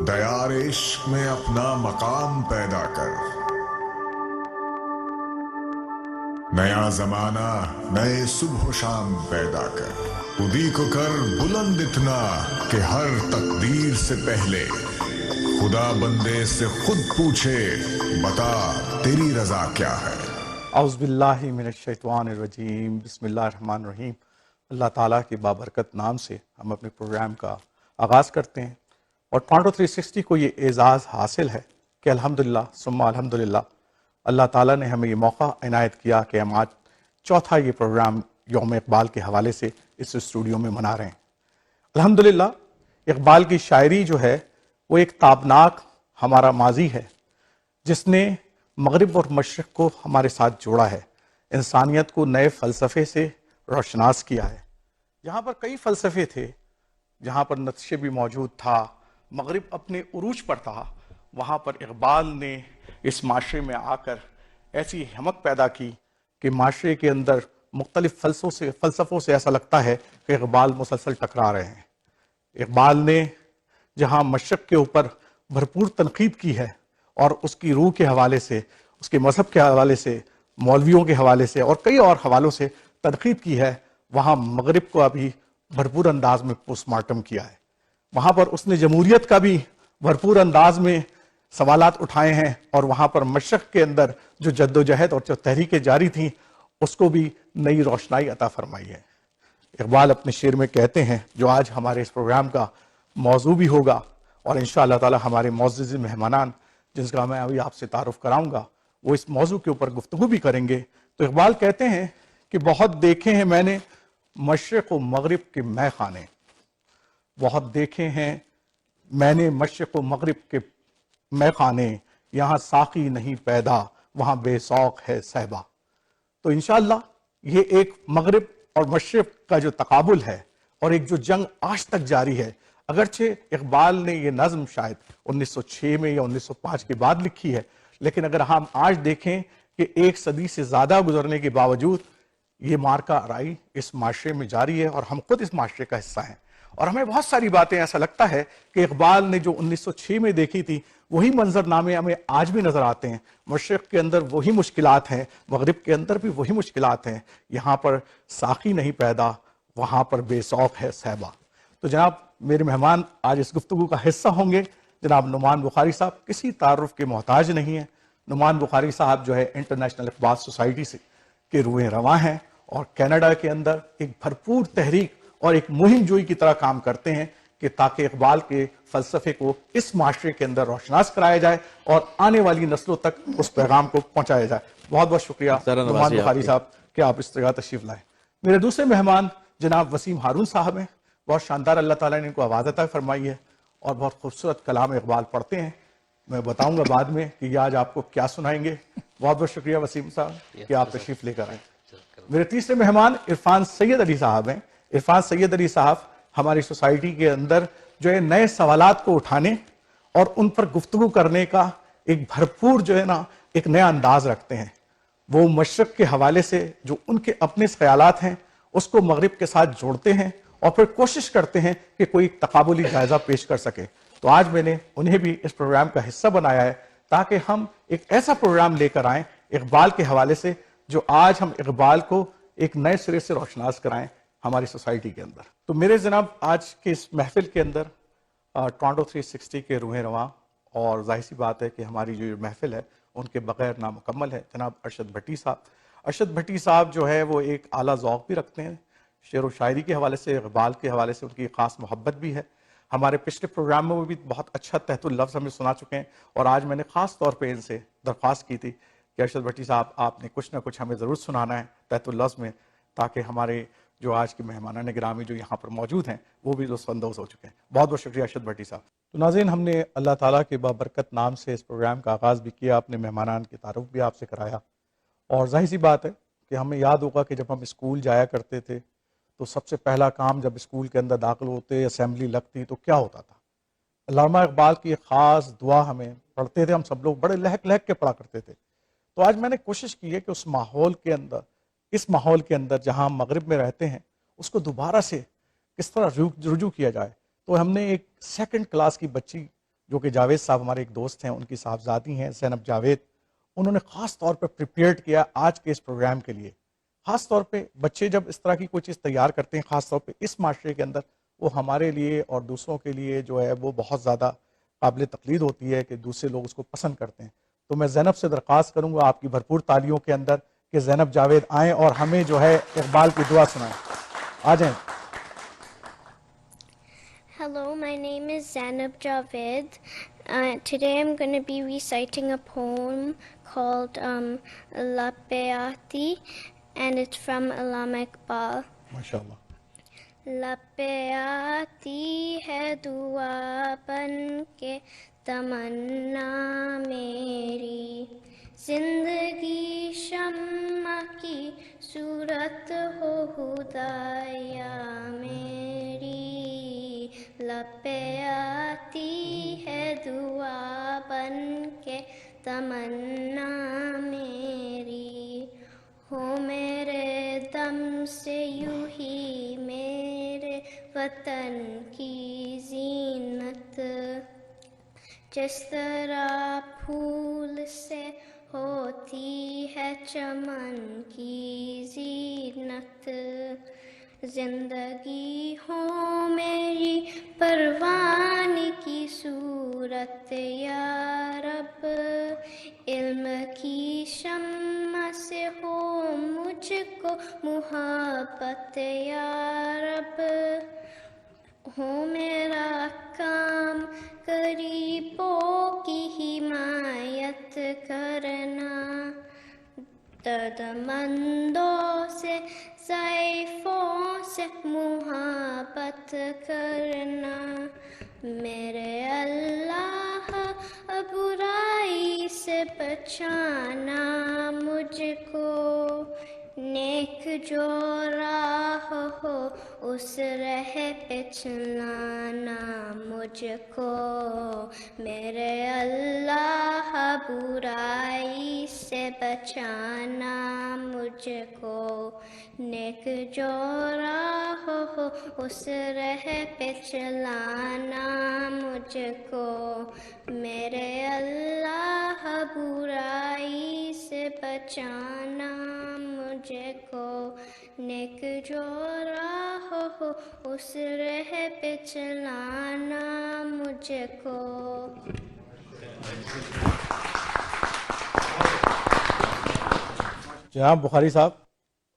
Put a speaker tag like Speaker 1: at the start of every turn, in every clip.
Speaker 1: دیار عشق میں اپنا مقام پیدا کر، نیا زمانہ نئے صبح و شام پیدا کر، خودی کو کر بلند اتنا کہ ہر تقدیر سے پہلے خدا بندے سے خود پوچھے بتا تیری رضا کیا ہے۔
Speaker 2: اعوذ باللہ من الشیطان الرجیم، بسم اللہ الرحمن الرحیم۔ اللہ تعالیٰ کے بابرکت نام سے ہم اپنے پروگرام کا آغاز کرتے ہیں، اور ٹورانٹو 360 کو یہ اعزاز حاصل ہے کہ الحمدللہ ثم الحمدللہ اللہ تعالیٰ نے ہمیں یہ موقع عنایت کیا کہ ہم آج چوتھا یہ پروگرام یوم اقبال کے حوالے سے اس اسٹوڈیو میں منا رہے ہیں۔ الحمدللہ اقبال کی شاعری جو ہے وہ ایک تابناک ہمارا ماضی ہے جس نے مغرب اور مشرق کو ہمارے ساتھ جوڑا ہے، انسانیت کو نئے فلسفے سے روشناس کیا ہے۔ جہاں پر کئی فلسفے تھے، جہاں پر نتشے بھی موجود تھا، مغرب اپنے عروج پر تھا، وہاں پر اقبال نے اس معاشرے میں آ کر ایسی ہمت پیدا کی کہ معاشرے کے اندر مختلف فلسفوں سے ایسا لگتا ہے کہ اقبال مسلسل ٹکرا رہے ہیں۔ اقبال نے جہاں مشرق کے اوپر بھرپور تنقید کی ہے اور اس کی روح کے حوالے سے، اس کے مذہب کے حوالے سے، مولویوں کے حوالے سے اور کئی اور حوالوں سے تنقید کی ہے، وہاں مغرب کو ابھی بھرپور انداز میں پوسٹ مارٹم کیا ہے۔ وہاں پر اس نے جمہوریت کا بھی بھرپور انداز میں سوالات اٹھائے ہیں، اور وہاں پر مشرق کے اندر جو جدوجہد اور جو تحریکیں جاری تھیں اس کو بھی نئی روشنائی عطا فرمائی ہے۔ اقبال اپنے شعر میں کہتے ہیں، جو آج ہمارے اس پروگرام کا موضوع بھی ہوگا، اور انشاءاللہ تعالی ہمارے معزز مہمانان جس کا میں ابھی آپ سے تعارف کراؤں گا وہ اس موضوع کے اوپر گفتگو بھی کریں گے۔ تو اقبال کہتے ہیں کہ بہت دیکھے ہیں میں نے مشرق و مغرب کے مے خانے، بہت دیکھے ہیں میں نے مشرق و مغرب کے مے خانے، یہاں ساقی نہیں پیدا وہاں بے سوق ہے صہبا۔ تو انشاءاللہ یہ ایک مغرب اور مشرق کا جو تقابل ہے اور ایک جو جنگ آج تک جاری ہے، اگرچہ اقبال نے یہ نظم شاید 1906 میں یا 1905 کے بعد لکھی ہے، لیکن اگر ہم آج دیکھیں کہ ایک صدی سے زیادہ گزرنے کے باوجود یہ مارکا آرائی اس معاشرے میں جاری ہے، اور ہم خود اس معاشرے کا حصہ ہیں، اور ہمیں بہت ساری باتیں ایسا لگتا ہے کہ اقبال نے جو 1906 میں دیکھی تھی وہی منظر نامے ہمیں آج بھی نظر آتے ہیں۔ مشرق کے اندر وہی مشکلات ہیں، مغرب کے اندر بھی وہی مشکلات ہیں، یہاں پر ساقی نہیں پیدا وہاں پر بے سوق ہے صہبا۔ تو جناب میرے مہمان آج اس گفتگو کا حصہ ہوں گے جناب نعمان بخاری صاحب، کسی تعارف کے محتاج نہیں ہیں۔ نعمان بخاری صاحب جو ہے انٹرنیشنل اقبال سوسائٹی سے کے روئے رواں ہیں، اور کینیڈا کے اندر ایک بھرپور تحریک اور ایک مہم جوئی کی طرح کام کرتے ہیں کہ تاکہ اقبال کے فلسفے کو اس معاشرے کے اندر روشناس کرایا جائے اور آنے والی نسلوں تک اس پیغام کو پہنچایا جائے۔ بہت بہت شکریہ نعمان بخاری صاحب کہ آپ اس جگہ تشریف لائیں۔ میرے دوسرے مہمان جناب وسیم ہارون صاحب ہیں، بہت شاندار اللہ تعالیٰ نے ان کو آواز عطا فرمائی ہے اور بہت خوبصورت کلام اقبال پڑھتے ہیں۔ میں بتاؤں گا بعد میں کہ یہ آج آپ کو کیا سنائیں گے۔ بہت بہت شکریہ وسیم صاحب کہ آپ تشریف لے کر آئیں۔ میرے تیسرے مہمان عرفان سید علی صاحب ہیں۔ عرفان سید علی صاحب ہماری سوسائٹی کے اندر جو ہے نئے سوالات کو اٹھانے اور ان پر گفتگو کرنے کا ایک بھرپور جو ہے نا ایک نیا انداز رکھتے ہیں۔ وہ مشرق کے حوالے سے جو ان کے اپنے خیالات ہیں اس کو مغرب کے ساتھ جوڑتے ہیں اور پھر کوشش کرتے ہیں کہ کوئی تقابلی جائزہ پیش کر سکے۔ تو آج میں نے انہیں بھی اس پروگرام کا حصہ بنایا ہے تاکہ ہم ایک ایسا پروگرام لے کر آئیں اقبال کے حوالے سے جو آج ہم اقبال کو ایک نئے سرے سے روشناس کرائیں ہماری سوسائٹی کے اندر۔ تو میرے جناب آج کے اس محفل کے اندر ٹورانٹو 360 کے روح رواں، اور ظاہر سی بات ہے کہ ہماری جو محفل ہے ان کے بغیر نامکمل ہے، جناب ارشد بھٹی صاحب۔ ارشد بھٹی صاحب جو ہے وہ ایک اعلیٰ ذوق بھی رکھتے ہیں، شعر و شاعری کے حوالے سے، اقبال کے حوالے سے ان کی خاص محبت بھی ہے۔ ہمارے پچھلے پروگرام میں وہ بھی بہت اچھا تحت اللفظ ہمیں سنا چکے ہیں، اور آج میں نے خاص طور پہ ان سے درخواست کی تھی کہ ارشد بھٹی صاحب آپ نے کچھ نہ کچھ ہمیں ضرور سنانا ہے تحت اللفظ میں، تاکہ ہمارے جو آج کے مہمانان گرامی جو یہاں پر موجود ہیں وہ بھی لطف اندوز ہو چکے ہیں۔ بہت بہت شکریہ ارشد بھٹی صاحب۔ تو ناظرین، ہم نے اللہ تعالیٰ کے بابرکت نام سے اس پروگرام کا آغاز بھی کیا، اپنے مہمانان کے تعارف بھی آپ سے کرایا، اور ظاہر سی بات ہے کہ ہمیں یاد ہوگا کہ جب ہم اسکول جایا کرتے تھے تو سب سے پہلا کام جب اسکول کے اندر داخل ہوتے، اسمبلی لگتی تو کیا ہوتا تھا؟ علامہ اقبال کی ایک خاص دعا ہمیں پڑھتے تھے، ہم سب لوگ بڑے لہک لہک کے پڑھا کرتے تھے۔ تو آج میں نے کوشش کی ہے کہ اس ماحول کے اندر جہاں ہم مغرب میں رہتے ہیں اس کو دوبارہ سے کس طرح رجوع کیا جائے۔ تو ہم نے ایک سیکنڈ کلاس کی بچی جو کہ جاوید صاحب ہمارے ایک دوست ہیں، ان کی صاحبزادی ہیں زینب جاوید. انہوں نے خاص طور پہ پریپیئرڈ کیا آج کے اس پروگرام کے لیے. خاص طور پہ بچے جب اس طرح کی کوئی چیز تیار کرتے ہیں، خاص طور پہ اس معاشرے کے اندر، وہ ہمارے لیے اور دوسروں کے لیے جو ہے وہ بہت زیادہ قابل تقلید ہوتی ہے کہ دوسرے لوگ اس کو پسند کرتے ہیں. تو میں زینب سے درخواست کروں گا آپ کی بھرپور تالیوں کے اندر کہ زینب جاوید آئیں اور ہمیں جو ہے اقبال کی دعا سنائیں. آ جائیں.
Speaker 3: Hello, my name is Zainab Javed. Today I'm going to be reciting a poem called Lapeati, and it's from Allama Iqbal.
Speaker 2: ماشاء اللہ.
Speaker 3: لپیاتی ہے دعا بن کے تمنا میری، زندگی شمع کی صورت ہو خدایا میری. لپیاتی ہے دعا بن کے تمنا میری، ہو میرے دم سے یوں ہی میرے وطن کی زینت، جس طرح پھول سے ہوتی ہے چمن کی زینت. زندگی ہو میری پروان کی صورت یا رب، علم کی شمع سے ہو مجھ کو محبت یا رب، ہو میرا کام غریبوں کی حمایت کرنا، درد مندوں سے ضعیفوں سے محبت کرنا. میرے اللہ برائی سے بچانا مجھ کو، نیک جو راہ ہو اس راہ پہ چلانا مجھ کو. میرے اللہ برائی سے بچانا مجھ کو، نیک جو راہ ہو اس راہ پہ چلانا مجھ کو. میرے اللہ برائی سے بچانا مجھ کو، نیک جو راہ ہو اس راہ پہ چلانا مجھ کو.
Speaker 2: جناب بخاری صاحب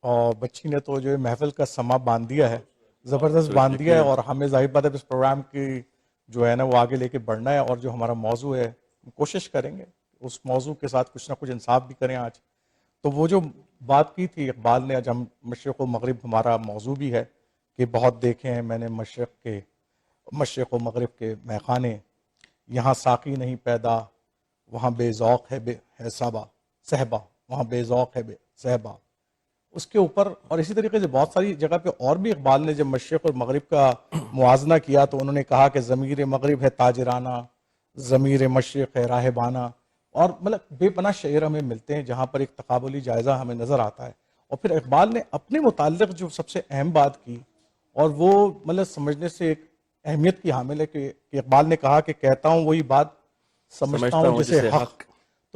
Speaker 2: اور بچی نے تو جو ہے محفل کا سما باندھ دیا ہے، زبردست باندھ دیا ہے، اور ہمیں ظاہر بات ہے اس پروگرام کی جو ہے نا وہ آگے لے کے بڑھنا ہے، اور جو ہمارا موضوع ہے کوشش کریں گے اس موضوع کے ساتھ کچھ نہ کچھ انصاف بھی کریں آج. تو وہ جو بات کی تھی اقبال نے، آج ہم مشرق و مغرب ہمارا موضوع بھی ہے کہ بہت دیکھے ہیں میں نے مشرق و مغرب کے میخانے، یہاں ساقی نہیں پیدا وہاں بے ذوق ہے صحبا، وہاں بے ذوق ہے صحبا. اس کے اوپر اور اسی طریقے سے بہت ساری جگہ پہ اور بھی اقبال نے جب مشرق اور مغرب کا موازنہ کیا تو انہوں نے کہا کہ ضمیر مغرب ہے تاجرانہ، ضمیر مشرق ہے راہبانہ، اور مطلب بے پناہ شعر ہمیں ملتے ہیں جہاں پر ایک تقابلی جائزہ ہمیں نظر آتا ہے. اور پھر اقبال نے اپنے متعلق جو سب سے اہم بات کی، اور وہ مطلب سمجھنے سے ایک اہمیت کی حامل ہے کہ اقبال نے کہا کہ کہتا ہوں وہی بات سمجھتا ہوں جسے حق.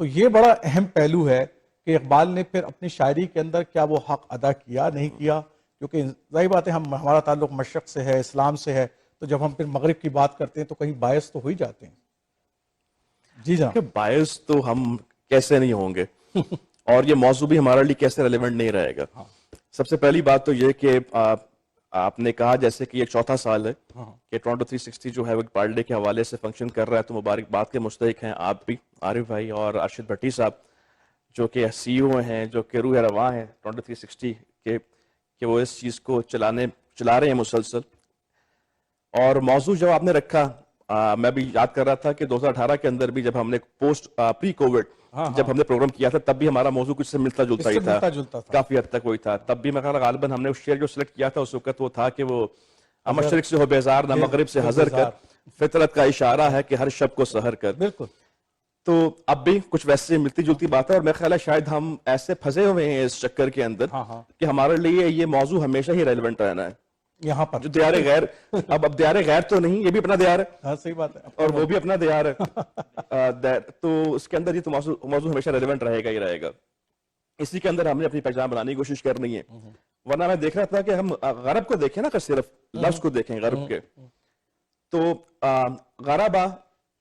Speaker 2: تو یہ بڑا اہم پہلو ہے کہ اقبال نے پھر اپنی شاعری کے اندر کیا وہ حق ادا کیا نہیں کیا، کیونکہ ظاہر بات ہے ہمارا تعلق مشرق سے ہے، اسلام سے ہے، تو جب ہم پھر مغرب کی بات کرتے ہیں تو کہیں باعث تو ہو ہی جاتے ہیں. جی جناب.
Speaker 4: باعث تو ہم کیسے نہیں ہوں گے، اور یہ موضوع بھی ہمارے لیے کیسے ریلیونٹ نہیں رہے گا. سب سے پہلی بات تو یہ کہ آپ نے کہا جیسے کہ یہ چوتھا سال ہے کہ ٹورانٹو 360 جو ہے وہ ورلڈ ڈے کے حوالے سے فنکشن کر رہا ہے، تو مبارکباد کے مستحق ہیں آپ بھی، عارف بھائی اور ارشد بھٹی صاحب جو کہ سی او ہیں، جو کہ روح رواں ہیں ٹورانٹو 360 کے، کہ وہ اس چیز کو چلا رہے ہیں مسلسل. اور موضوع جو آپ نے رکھا، میں بھی یاد کر رہا تھا کہ 2018 کے اندر بھی جب ہم نے پوسٹ پری کووڈ جب ہم نے پروگرام کیا تھا تب بھی ہمارا موضوع کچھ سے ملتا جلتا ہی تھا، کافی حد تک وہی تھا. تب بھی میں غالباً ہم نے شعر جو سلیکٹ کیا تھا اس وقت وہ تھا کہ وہ مشرق سے ہو بیزار نہ مغرب سے حذر کر، فطرت کا اشارہ ہے کہ ہر شب کو سحر کر.
Speaker 2: بالکل.
Speaker 4: تو اب بھی کچھ ویسے ملتی جلتی بات ہے، اور میرا خیال ہے شاید ہم ایسے پھنسے ہوئے ہیں اس چکر کے اندر کہ ہمارے لیے یہ موضوع ہمیشہ ہی ریلیونٹ رہنا ہے.
Speaker 2: یہاں پر
Speaker 4: جو دیار غیر، اب دیار غیر تو نہیں، یہ بھی اپنا دیار ہے
Speaker 2: ہاں صحیح بات ہے.
Speaker 4: اور وہ بھی اپنا دیار ہے. تو اس کے اندر یہ تو موضوع ہمیشہ ریلیونٹ رہے گا ہی رہے گا. اسی کے اندر ہم نے اپنی پہچان بنانے کی کوشش کرنی ہے. ورنہ میں دیکھ رہا تھا کہ ہم غرب کو دیکھیں نا، کہ صرف لفظ کو دیکھیں غرب کے، تو غربا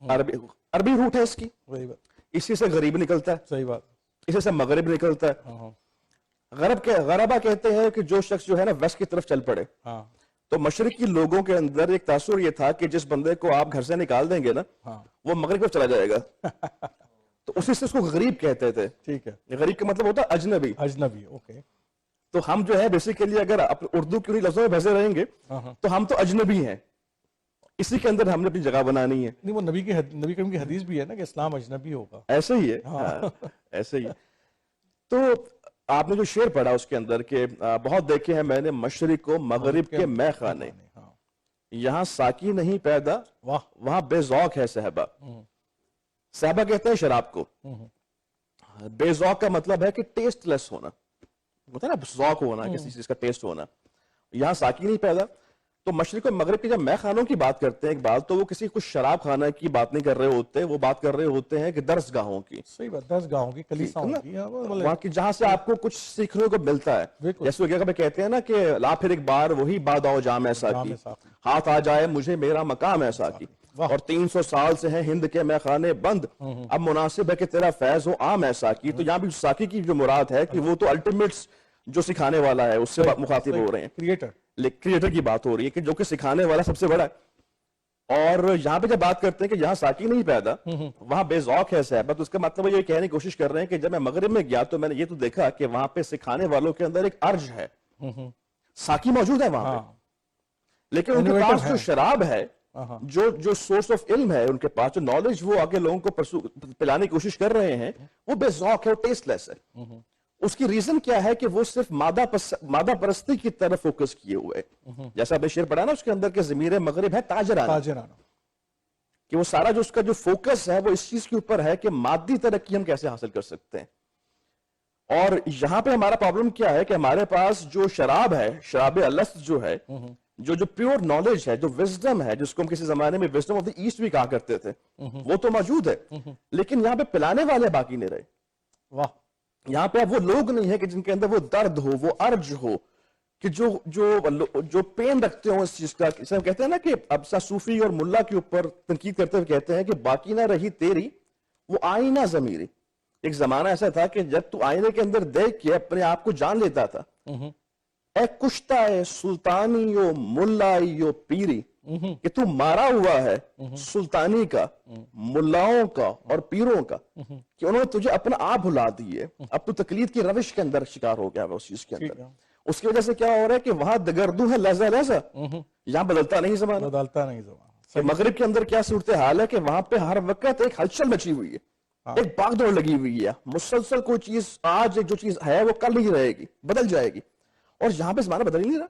Speaker 4: عربی روٹ ہے اس کی،
Speaker 2: وہی بات
Speaker 4: اسی سے غریب نکلتا ہے،
Speaker 2: صحیح بات.
Speaker 4: اسی سے مغرب نکلتا ہے. غربا کہتے ہیں کہ جو شخص جو ہے نا ویسٹ کی طرف چل پڑے.
Speaker 2: ہاں
Speaker 4: تو مشرقی لوگوں کے اندر ایک تاثر یہ تھا کہ جس بندے کو آپ گھر سے نکال دیں گے نا وہ مغرب کو چلا جائے گا. تو اسی سے اس کو غریب کہتے تھے.
Speaker 2: ٹھیک ہے.
Speaker 4: غریب کا مطلب ہوتا ہے اجنبی.
Speaker 2: اجنبی. اوکے.
Speaker 4: تو ہم جو ہے بیسیکلی اگر اردو کی انہیں لفظوں میں بھیسے رہیں گے تو ہم تو اجنبی ہیں. اسی کے اندر ہم نے اپنی جگہ بنانی ہے.
Speaker 2: نہیں وہ نبی کریم کی حدیث بھی ہے نا کہ اسلام اجنبی ہوگا.
Speaker 4: ایسے ہی ہے. ایسے ہی. تو آپ نے جو شعر پڑھا اس کے اندر کہ بہت دیکھے ہیں میں نے مشرق و مغرب کے مے خانے، یہاں ساقی نہیں پیدا وہاں بے ذوق ہے صحبا. صحبا کہتے ہیں شراب کو. بے ذوق کا مطلب ہے کہ ٹیسٹ لیس ہونا، ہوتا ہے نا ذوق ہونا، کسی چیز کا ٹیسٹ ہونا. یہاں ساقی نہیں پیدا. تو مشرق و مغرب کی جب مے خانوں کی بات کرتے ہیں اقبال، تو وہ کسی کچھ شراب خانہ کی بات نہیں کر رہے ہوتے، وہ بات کر رہے ہوتے ہیں کہ درس گاہوں کی.
Speaker 2: صحیح بات. درس گاہوں کی، کلیساؤں کی،
Speaker 4: وہاں کی جہاں سے آپ کو کچھ سیکھنے کو ملتا ہے. جیسے وہ جگہ پہ کہتے ہیں نا کہ لا پھر ایک بار وہی باد آؤ جام ایسا کی، ہاتھ آ جائے مجھے میرا مقام ایسا کی. اور 300 سال سے ہیں ہند کے میخانے بند، اب مناسب ہے کہ تیرا فیض ہو عام ایسا کی. تو یہاں بھی ساقی کی جو مراد ہے کہ وہ تو الٹیمیٹس جو سکھانے والا ہے اس سے مخاطب ہو رہے ہیں. کریٹر کی بات ہو رہی ہے کہ جو کہ سکھانے والا سب سے بڑا ہے. اور یہاں پہ جب بات کرتے ہیں کہ یہاں ساقی نہیں پیدا وہاں بے ذوق ہے صحبا، تو اس کا مطلب یہ کہنے کی کوشش کر رہے ہیں کہ جب میں مغرب میں گیا تو میں نے یہ تو دیکھا کہ وہاں پہ سکھانے والوں کے اندر ایک ارج ہے، ساقی موجود ہے وہاں پہ، لیکن ان کے پاس جو شراب ہے، جو سورس آف علم ہے ان کے پاس، جو نالج وہ آگے لوگوں کو پلانے کی کوشش کر رہے ہیں، وہ بے ذوق ہے، وہ ٹیسٹ لیس ہے. اس کی ریزن کیا ہے کہ وہ صرف مادہ پرستی کی طرف فوکس کیے ہوئے. جیسا آپ نے شعر پڑھا نا اس کے اندر کہ ضمیر مغرب ہے تاجرانہ، کہ وہ سارا جو اس کا جو فوکس ہے وہ اس چیز کے اوپر ہے کہ مادی ترقی ہم کیسے حاصل کر سکتے ہیں. اور یہاں پہ ہمارا پرابلم کیا ہے کہ ہمارے پاس جو شراب ہے، شراب الست جو ہے، جو پیور نالج ہے، جو وزڈم ہے، جس کو ہم کسی زمانے میں وزڈم آف دی ایسٹ بھی کہا کرتے تھے، وہ تو موجود ہے، لیکن یہاں پہ پلانے والے باقی نہیں رہے.
Speaker 2: واہ.
Speaker 4: یہاں پہ اب وہ لوگ نہیں ہے کہ جن کے اندر وہ درد ہو، وہ ارج ہو، کہ جو پین رکھتے ہوں اس چیز کا. کہتے ہیں نا کہ اب صوفی اور ملا کے اوپر تنقید کرتے ہوئے کہتے ہیں کہ باقی نہ رہی تیری وہ آئینہ ضمیری. ایک زمانہ ایسا تھا کہ جب تو آئینے کے اندر دیکھ کے اپنے آپ کو جان لیتا تھا، اے کشتہ اے سلطانی و ملائی و پیری، کہ تو مارا ہوا ہے سلطانی کا، ملاؤں کا اور پیروں کا، کہ انہوں نے تجھے اپنا آپ بھلا دیے، اب تو تقلید کی روش کے اندر شکار ہو گیا ہے اس چیز کے اندر. اس کی وجہ سے کیا ہو رہا ہے کہ وہاں دگردو ہے لہذا لہذا، یہاں بدلتا نہیں زمانہ. مغرب کے اندر کیا صورتحال ہے کہ وہاں پہ ہر وقت ایک ہلچل مچی ہوئی ہے، ایک باغ دوڑ لگی ہوئی ہے، مسلسل کوئی چیز آج جو چیز ہے وہ کل نہیں رہے گی، بدل جائے گی. اور یہاں پہ زمانہ بدل ہی نہیں رہا.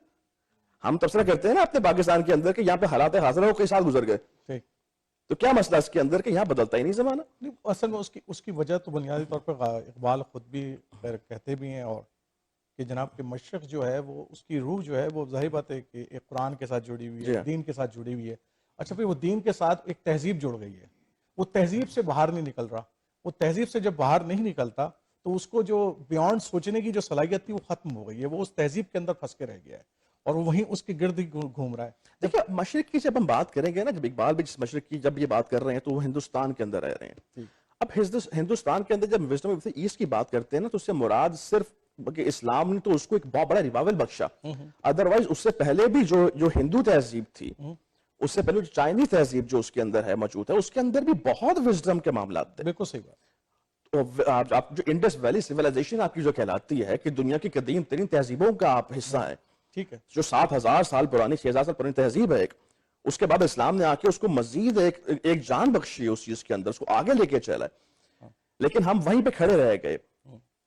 Speaker 4: ہم تبصرہ کرتے ہیں نا اپنے پاکستان کے اندر کہ یہاں پہ حالات حاضرہ ہو کئی سال گزر گئے، تو کیا مسئلہ اس کے اندر کہ یہاں بدلتا ہی نہیں زمانہ.
Speaker 2: اصل میں اس کی وجہ تو بنیادی طور پر اقبال خود بھی کہتے بھی ہیں، اور کہ جناب کہ مشرق جو ہے وہ اس کی روح جو ہے وہ ظاہر بات ہے کہ ایک قرآن کے ساتھ جڑی ہوئی ہے، دین کے ساتھ جڑی ہوئی ہے. اچھا پھر وہ دین کے ساتھ ایک تہذیب جڑ گئی ہے، وہ تہذیب سے باہر نہیں نکل رہا. وہ تہذیب سے جب باہر نہیں نکلتا تو اس کو جو بیانڈ سوچنے کی جو صلاحیت تھی وہ ختم ہو گئی ہے، وہ اس تہذیب کے اندر پھنس کے رہ گیا ہے اور وہیں اس کے گرد ہی گھوم رہا ہے.
Speaker 4: دیکھیں مشرق کی جب ہم بات کریں گے نا، جب اقبال بھی جس مشرق کی جب یہ بات کر رہے ہیں تو وہ ہندوستان کے اندر رہ رہے ہیں. اب ہندوستان کے اندر جب وزڈم آف دی ایسٹ کی بات کرتے ہیں نا تو اس سے مراد صرف کہ اسلام نے تو اس کو ایک بہت بڑا ریوائول بخشا، ادروائز اس سے پہلے بھی جو ہندو تہذیب تھی، اس سے پہلے جو چائنی تہذیب جو اس کے اندر ہے موجود ہے، اس کے اندر بھی بہت وزڈم کے معاملات تھے.
Speaker 2: بالکل صحیح بات.
Speaker 4: آپ جو انڈس ویلی سیولائزیشن آپ کی جو کہلاتی ہے کہ دنیا کی قدیم ترین تہذیبوں کا آپ حصہ ہیں،
Speaker 2: ٹھیک ہے،
Speaker 4: جو 7,000 سال پرانی 6,000 سال پرانی تہذیب ہے ایک، اس کے بعد اسلام نے آ کے اس کو مزید ایک جان بخشی ہے اس چیز کے اندر، اس کو آگے لے کے چلا ہے. لیکن ہم وہیں پہ کھڑے رہ گئے،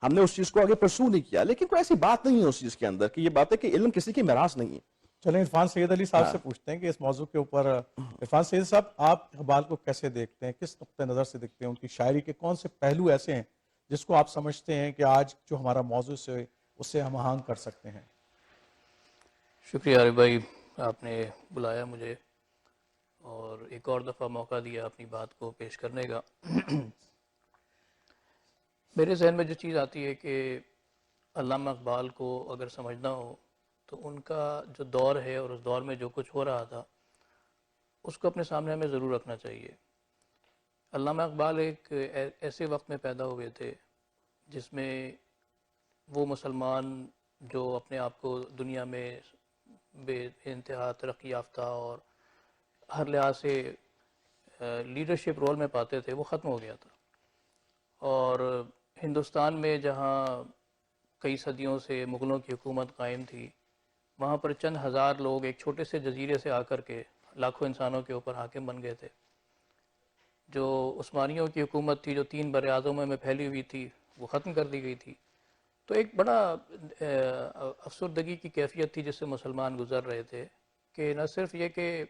Speaker 4: ہم نے اس چیز کو آگے پرسو نہیں کیا. لیکن کوئی ایسی بات نہیں ہے اس چیز کے اندر کہ یہ بات ہے کہ علم کسی کی میراث نہیں ہے.
Speaker 2: چلیں عرفان سید علی صاحب سے پوچھتے ہیں کہ اس موضوع کے اوپر. عرفان سید صاحب، آپ اقبال کو کیسے دیکھتے ہیں، کس نقطہ نظر سے دیکھتے ہیں؟ ان کی شاعری کے کون سے پہلو ایسے ہیں جس کو آپ سمجھتے ہیں کہ آج جو ہمارا موضوع سے اس سے ہم آہنگ کر سکتے ہیں؟
Speaker 5: شکریہ عارف بھائی، آپ نے بلایا مجھے اور ایک اور دفعہ موقع دیا اپنی بات کو پیش کرنے کا۔ میرے ذہن میں جو چیز آتی ہے کہ علامہ اقبال کو اگر سمجھنا ہو تو ان کا جو دور ہے اور اس دور میں جو کچھ ہو رہا تھا اس کو اپنے سامنے ہمیں ضرور رکھنا چاہیے۔ علامہ اقبال ایک ایسے وقت میں پیدا ہوئے تھے جس میں وہ مسلمان جو اپنے آپ کو دنیا میں بے انتہا ترقی یافتہ اور ہر لحاظ سے لیڈرشپ رول میں پاتے تھے وہ ختم ہو گیا تھا، اور ہندوستان میں جہاں کئی صدیوں سے مغلوں کی حکومت قائم تھی وہاں پر چند ہزار لوگ ایک چھوٹے سے جزیرے سے آ کر کے لاکھوں انسانوں کے اوپر حاکم بن گئے تھے۔ جو عثمانیوں کی حکومت تھی جو 3 بر اعظموں میں پھیلی ہوئی تھی وہ ختم کر دی گئی تھی۔ تو ایک بڑا افسردگی کی کیفیت تھی جس سے مسلمان گزر رہے تھے کہ نہ صرف یہ کہ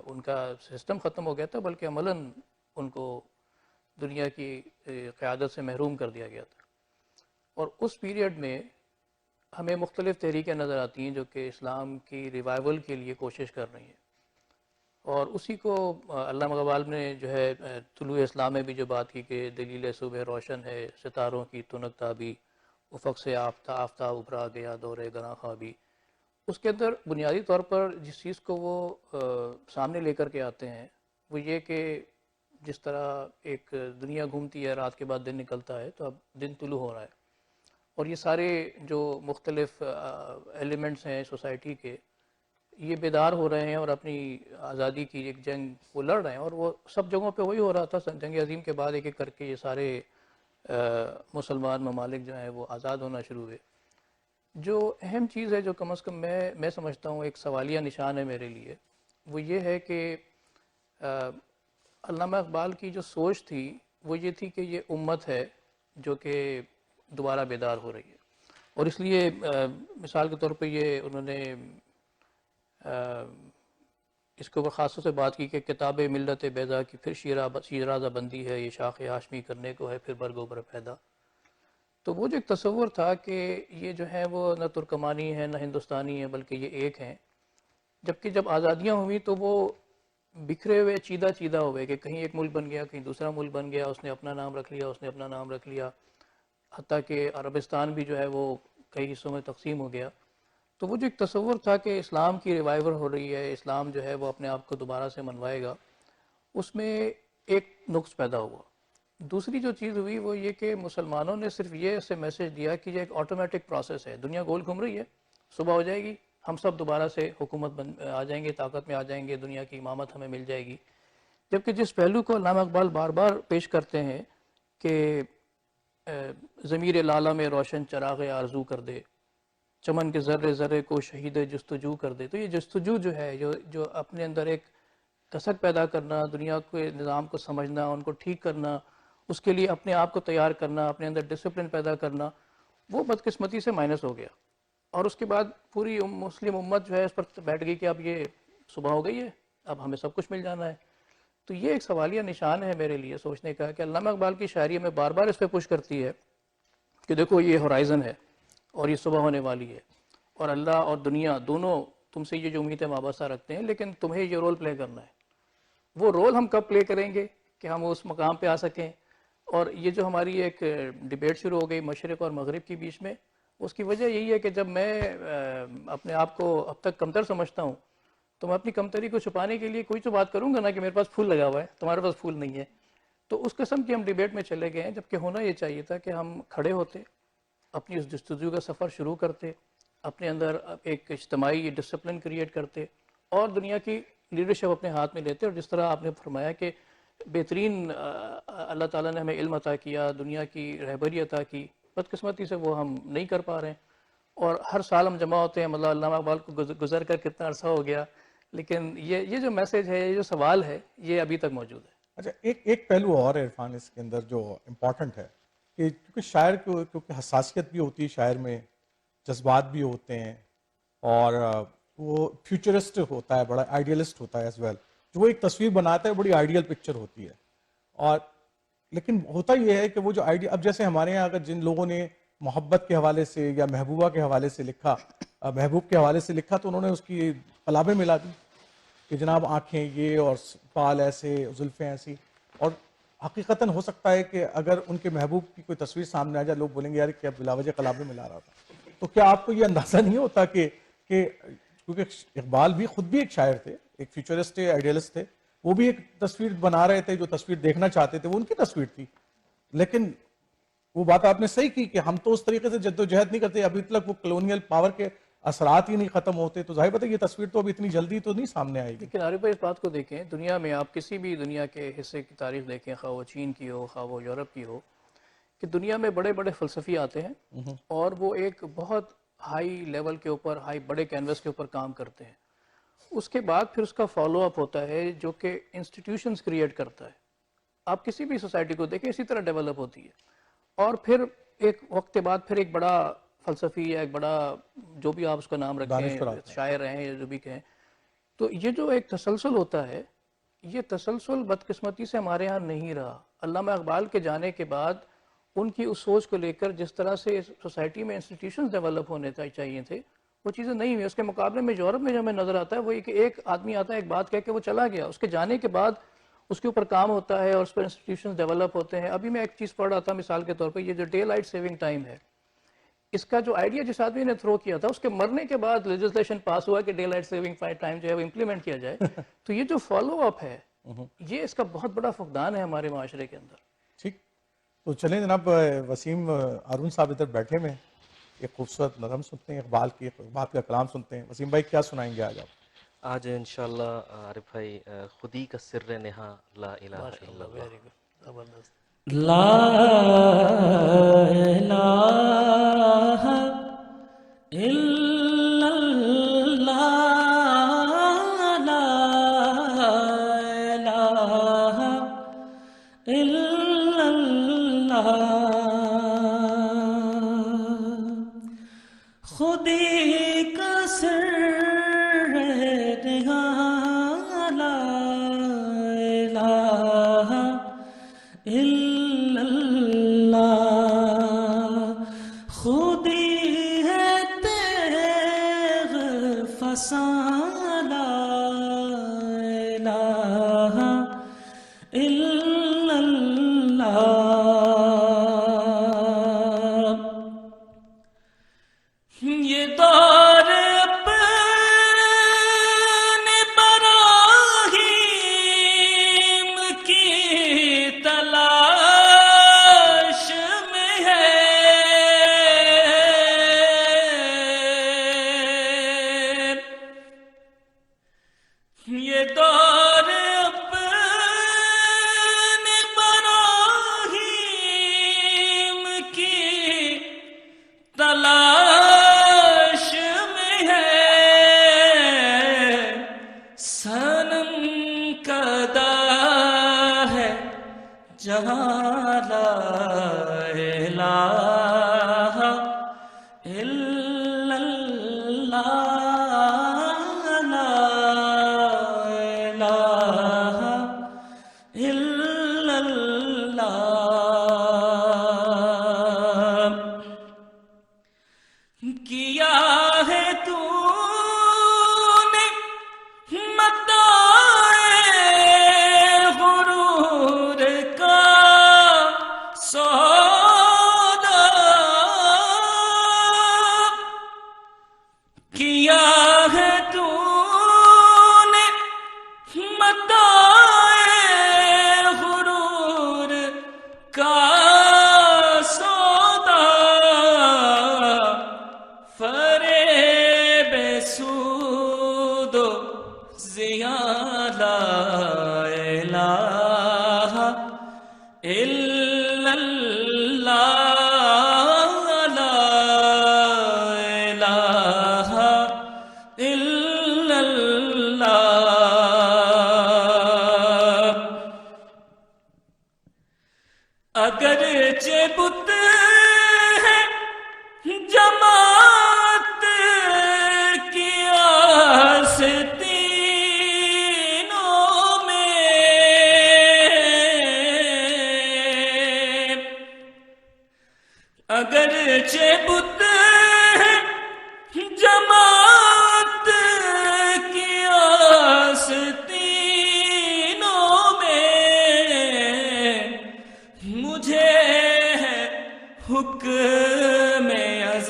Speaker 5: ان کا سسٹم ختم ہو گیا تھا بلکہ عملاً ان کو دنیا کی قیادت سے محروم کر دیا گیا تھا۔ اور اس پیریڈ میں ہمیں مختلف تحریکیں نظر آتی ہیں جو کہ اسلام کی ریوائول کے لیے کوشش کر رہی ہیں، اور اسی کو علامہ اقبال نے جو ہے طلوع اسلام میں بھی جو بات کی کہ دلیل صبح روشن ہے ستاروں کی تنک تابی، افق سے آفتاب ابھرا گیا دور گراں خوابی، اس کے اندر بنیادی طور پر جس چیز کو وہ سامنے لے کر کے آتے ہیں وہ یہ کہ جس طرح ایک دنیا گھومتی ہے رات کے بعد دن نکلتا ہے تو اب دن طلوع ہو رہا ہے، اور یہ سارے جو مختلف ایلیمنٹس ہیں سوسائٹی کے یہ بیدار ہو رہے ہیں اور اپنی آزادی کی ایک جنگ وہ لڑ رہے ہیں، اور وہ سب جگہوں پہ وہی ہو رہا تھا۔ جنگ عظیم کے بعد ایک ایک کر کے یہ سارے مسلمان ممالک جو ہیں وہ آزاد ہونا شروع ہوئے۔ جو اہم چیز ہے جو کم از کم میں سمجھتا ہوں ایک سوالیہ نشان ہے میرے لیے، وہ یہ ہے کہ علامہ اقبال کی جو سوچ تھی وہ یہ تھی کہ یہ امت ہے جو کہ دوبارہ بیدار ہو رہی ہے، اور اس لیے مثال کے طور پہ یہ انہوں نے اس کے اوپر خاص طور سے بات کی کہ کتاب ملت بیضا کی پھر شیرازہ بندی ہے، یہ شاخ ہاشمی کرنے کو ہے پھر برگ و بر پیدا۔ تو وہ جو ایک تصور تھا کہ یہ جو ہے وہ نہ ترکمانی ہے نہ ہندوستانی ہے بلکہ یہ ایک ہیں، جبکہ جب آزادیاں ہوئیں تو وہ بکھرے ہوئے چیدہ ہوئے کہ کہیں ایک ملک بن گیا کہیں دوسرا ملک بن گیا، اس نے اپنا نام رکھ لیا اس نے اپنا نام رکھ لیا، حتیٰ کہ عربستان بھی جو ہے وہ کئی حصوں میں تقسیم ہو گیا۔ تو وہ جو ایک تصور تھا کہ اسلام کی ریوائور ہو رہی ہے، اسلام جو ہے وہ اپنے آپ کو دوبارہ سے منوائے گا، اس میں ایک نقص پیدا ہوا۔ دوسری جو چیز ہوئی وہ یہ کہ مسلمانوں نے صرف یہ اسے میسج دیا کہ یہ ایک آٹومیٹک پروسیس ہے، دنیا گول گھوم رہی ہے، صبح ہو جائے گی ہم سب دوبارہ سے حکومت آ جائیں گے، طاقت میں آ جائیں گے، دنیا کی امامت ہمیں مل جائے گی۔ جبکہ جس پہلو کو علامہ اقبال بار بار پیش کرتے ہیں کہ ضمیر لالہ میں روشن چراغ آرزو کر دے، چمن کے ذرے ذرے کو شہید جستجو کر دے، تو یہ جستجو جو ہے جو اپنے اندر ایک کسک پیدا کرنا، دنیا کے نظام کو سمجھنا، ان کو ٹھیک کرنا، اس کے لیے اپنے آپ کو تیار کرنا، اپنے اندر ڈسپلن پیدا کرنا، وہ بدقسمتی سے مائنس ہو گیا، اور اس کے بعد پوری مسلم امت جو ہے اس پر بیٹھ گئی کہ اب یہ صبح ہو گئی ہے اب ہمیں سب کچھ مل جانا ہے۔ تو یہ ایک سوالیہ نشان ہے میرے لیے سوچنے کا کہ علامہ اقبال کی شاعری میں بار بار اس پہ پش کرتی ہے کہ دیکھو یہ ہورائزن ہے اور یہ صبح ہونے والی ہے، اور اللہ اور دنیا دونوں تم سے یہ جو امیدیں وابستہ رکھتے ہیں، لیکن تمہیں یہ رول پلے کرنا ہے۔ وہ رول ہم کب پلے کریں گے کہ ہم اس مقام پہ آ سکیں؟ اور یہ جو ہماری ایک ڈیبیٹ شروع ہو گئی مشرق اور مغرب کے بیچ میں، اس کی وجہ یہی ہے کہ جب میں اپنے آپ کو اب تک کمتر سمجھتا ہوں تو میں اپنی کمتری کو چھپانے کے لیے کوئی تو بات کروں گا نا کہ میرے پاس پھول لگا ہوا ہے تمہارے پاس پھول نہیں ہے۔ تو اس قسم کی ہم ڈیبیٹ میں چلے گئے ہیں، جبکہ ہونا یہ چاہیے تھا کہ ہم کھڑے ہوتے، اپنی اس جستجو کا سفر شروع کرتے، اپنے اندر ایک اجتماعی ڈسپلن کریٹ کرتے اور دنیا کی لیڈرشپ اپنے ہاتھ میں لیتے، اور جس طرح آپ نے فرمایا کہ بہترین اللہ تعالیٰ نے ہمیں علم عطا کیا، دنیا کی رہبری عطا کی، بدقسمتی سے وہ ہم نہیں کر پا رہے ہیں، اور ہر سال ہم جمع ہوتے ہیں، مطلب علامہ اقبال کو گزر کر کتنا عرصہ ہو گیا، لیکن یہ جو میسج ہے، یہ جو سوال ہے، یہ ابھی تک موجود ہے۔
Speaker 2: اچھا، ایک پہلو اور ہے عرفان اس کے اندر جو امپورٹنٹ ہے کہ کیونکہ شاعر کو کیونکہ حساسیت بھی ہوتی ہے، شاعر میں جذبات بھی ہوتے ہیں، اور وہ فیوچرسٹ ہوتا ہے، بڑا آئیڈیلسٹ ہوتا ہے ایز ویل، جو وہ ایک تصویر بناتا ہے بڑی آئیڈیل پکچر ہوتی ہے، اور لیکن ہوتا یہ ہے کہ وہ جو اب جیسے ہمارے یہاں اگر جن لوگوں نے محبت کے حوالے سے یا محبوبہ کے حوالے سے لکھا، محبوب کے حوالے سے لکھا تو انہوں نے اس کی قلابیں ملا دی کہ جناب آنکھیں یہ اور بال ایسے، زلفیں ایسی. اور حقیقتاً ہو سکتا ہے کہ اگر ان کے محبوب کی کوئی تصویر سامنے آ جائے لوگ بولیں گے یار کیا بلا وجہ قلابیں ملا رہا تھا. تو کیا آپ کو یہ اندازہ نہیں ہوتا کہ کیونکہ اقبال بھی خود بھی ایک شاعر تھے، ایک فیوچرسٹ تھے، آئیڈیلسٹ تھے، وہ بھی ایک تصویر بنا رہے تھے، جو تصویر دیکھنا چاہتے تھے وہ ان کی تصویر تھی. لیکن وہ بات آپ نے صحیح کی کہ ہم تو اس طریقے سے جد و جہد نہیں کرتے، ابھی تک وہ کلونیل پاور کے اثرات ہی نہیں ختم ہوتے، تو ظاہر بات ہے یہ تصویر تو اب اتنی جلدی تو نہیں سامنے آئے گی.
Speaker 5: لیکن عارف بھائی اس بات کو دیکھیں، دنیا میں آپ کسی بھی دنیا کے حصے کی تاریخ دیکھیں، خواہ وہ چین کی ہو، خواہ وہ یورپ کی ہو، کہ دنیا میں بڑے بڑے فلسفی آتے ہیں اور وہ ایک بہت ہائی لیول کے اوپر، بڑے کینوس کے اوپر کام کرتے ہیں. اس کے بعد پھر اس کا فالو اپ ہوتا ہے جو کہ انسٹیٹیوشنز کریٹ کرتا ہے. آپ کسی بھی سوسائٹی کو دیکھیں اسی طرح ڈیولپ ہوتی ہے. اور پھر ایک وقت کے بعد پھر ایک بڑا فلسفی یا ایک بڑا جو بھی آپ اس کا نام رکھیں، شاعر ہیں یا جو بھی کہیں، تو یہ جو ایک تسلسل ہوتا ہے، یہ تسلسل بدقسمتی سے ہمارے ہاں نہیں رہا. علامہ اقبال کے جانے کے بعد ان کی اس سوچ کو لے کر جس طرح سے سوسائٹی میں انسٹیٹیوشنز ڈیولپ ہونے چاہیے تھے وہ چیزیں نہیں ہوئی. اس کے مقابلے میں یورپ میں جو ہمیں نظر آتا ہے وہ ایک آدمی آتا ہے، ایک بات کہہ کے وہ چلا گیا، اس کے جانے کے بعد اس کے اوپر کام ہوتا ہے اور اس پر انسٹیٹیوشنز ڈیولپ ہوتے ہیں. ابھی میں ایک چیز پڑھ رہا تھا مثال کے طور پہ، یہ جو ڈے لائٹ سیونگ ٹائم ہے، اس کا جو آئیڈیا جس آدمی نے تھرو کیا تھا اس کے مرنے کے بعد لیجسلیشن پاس ہوا کہ ڈے لائٹ سیونگ ٹائم جو ہے وہ امپلیمنٹ کیا جائے. تو یہ جو فالو اپ ہے یہ اس کا بہت بڑا فقدان ہے ہمارے معاشرے کے اندر.
Speaker 2: ٹھیک، تو چلیں جناب وسیم ہارون صاحب ادھر بیٹھے ہوئے ہیں، ایک خوبصورت نظم سنتے ہیں، اقبال کا کلام سنتے ہیں. وسیم بھائی کیا سنائیں گے آج آپ؟
Speaker 6: آج انشاءاللہ عارف بھائی خودی کا سر نہا لا الہ الا اللہ.
Speaker 5: ویری گڈ، زبردست.
Speaker 7: لا الہ الا اللہ، لا الہ الا اللہ، خودی کا سر نہا لا الہ الا اللہ، خودی ہے تیغ فساں لا الہ الا اللہ. یہ دور اپنے براہیم کی تلاش میں ہے، یہ دور اپنے براہیم کی تلاش میں ہے، صنم کدا ہے جہاں لا الہ الا اللہ، لا الہ الا اللہ. کیا ہے تو نے متاع غرور کا سودا، کیا ہے تو نے متاع غرور کا سودا، فریب سود و زیاں لا الہ الا اللہ، لا الہ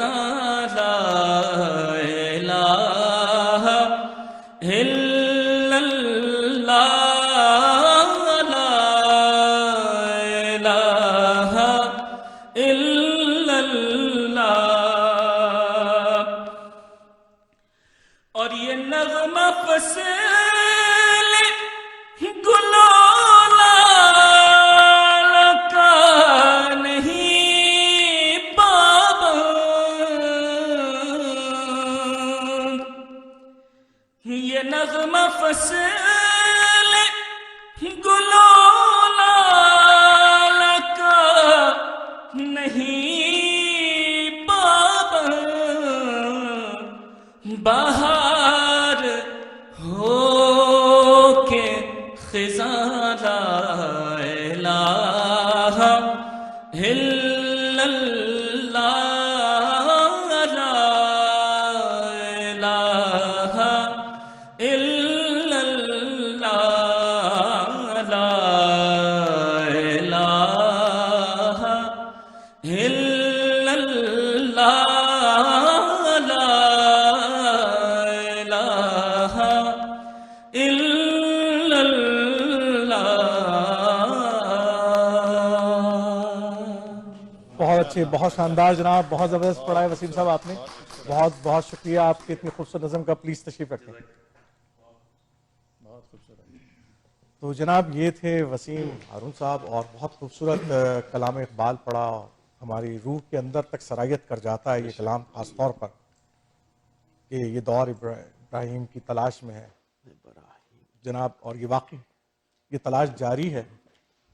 Speaker 7: خزاں لا الہ الا اللہ لا الہ الا اللہ. اور یہ نغمہ فصل گلولہ کا نہیں پابند. یہ نغمہ فصل گلولہ کا نہیں پابند. بہار ہو کے خزاں لا الہ الا اللہ لا الہ الا اللہ لا الہ الا اللہ لا الہ الا اللہ.
Speaker 2: بہت اچھے، بہت شاندار جناب، بہت زبردست پڑھا ہے وسیم صاحب آپ نے. بہت بہت شکریہ آپ کے اتنی خوبصورت نظم کا. پلیز تشریف رکھیں. تو جناب یہ تھے وسیم ہارون صاحب، اور بہت خوبصورت کلام اقبال پڑھا. ہماری روح کے اندر تک سرایت کر جاتا ہے یہ کلام، خاص طور پر کہ یہ دور ابراہیم کی تلاش میں ہے جناب. اور یہ واقعی یہ تلاش جاری ہے،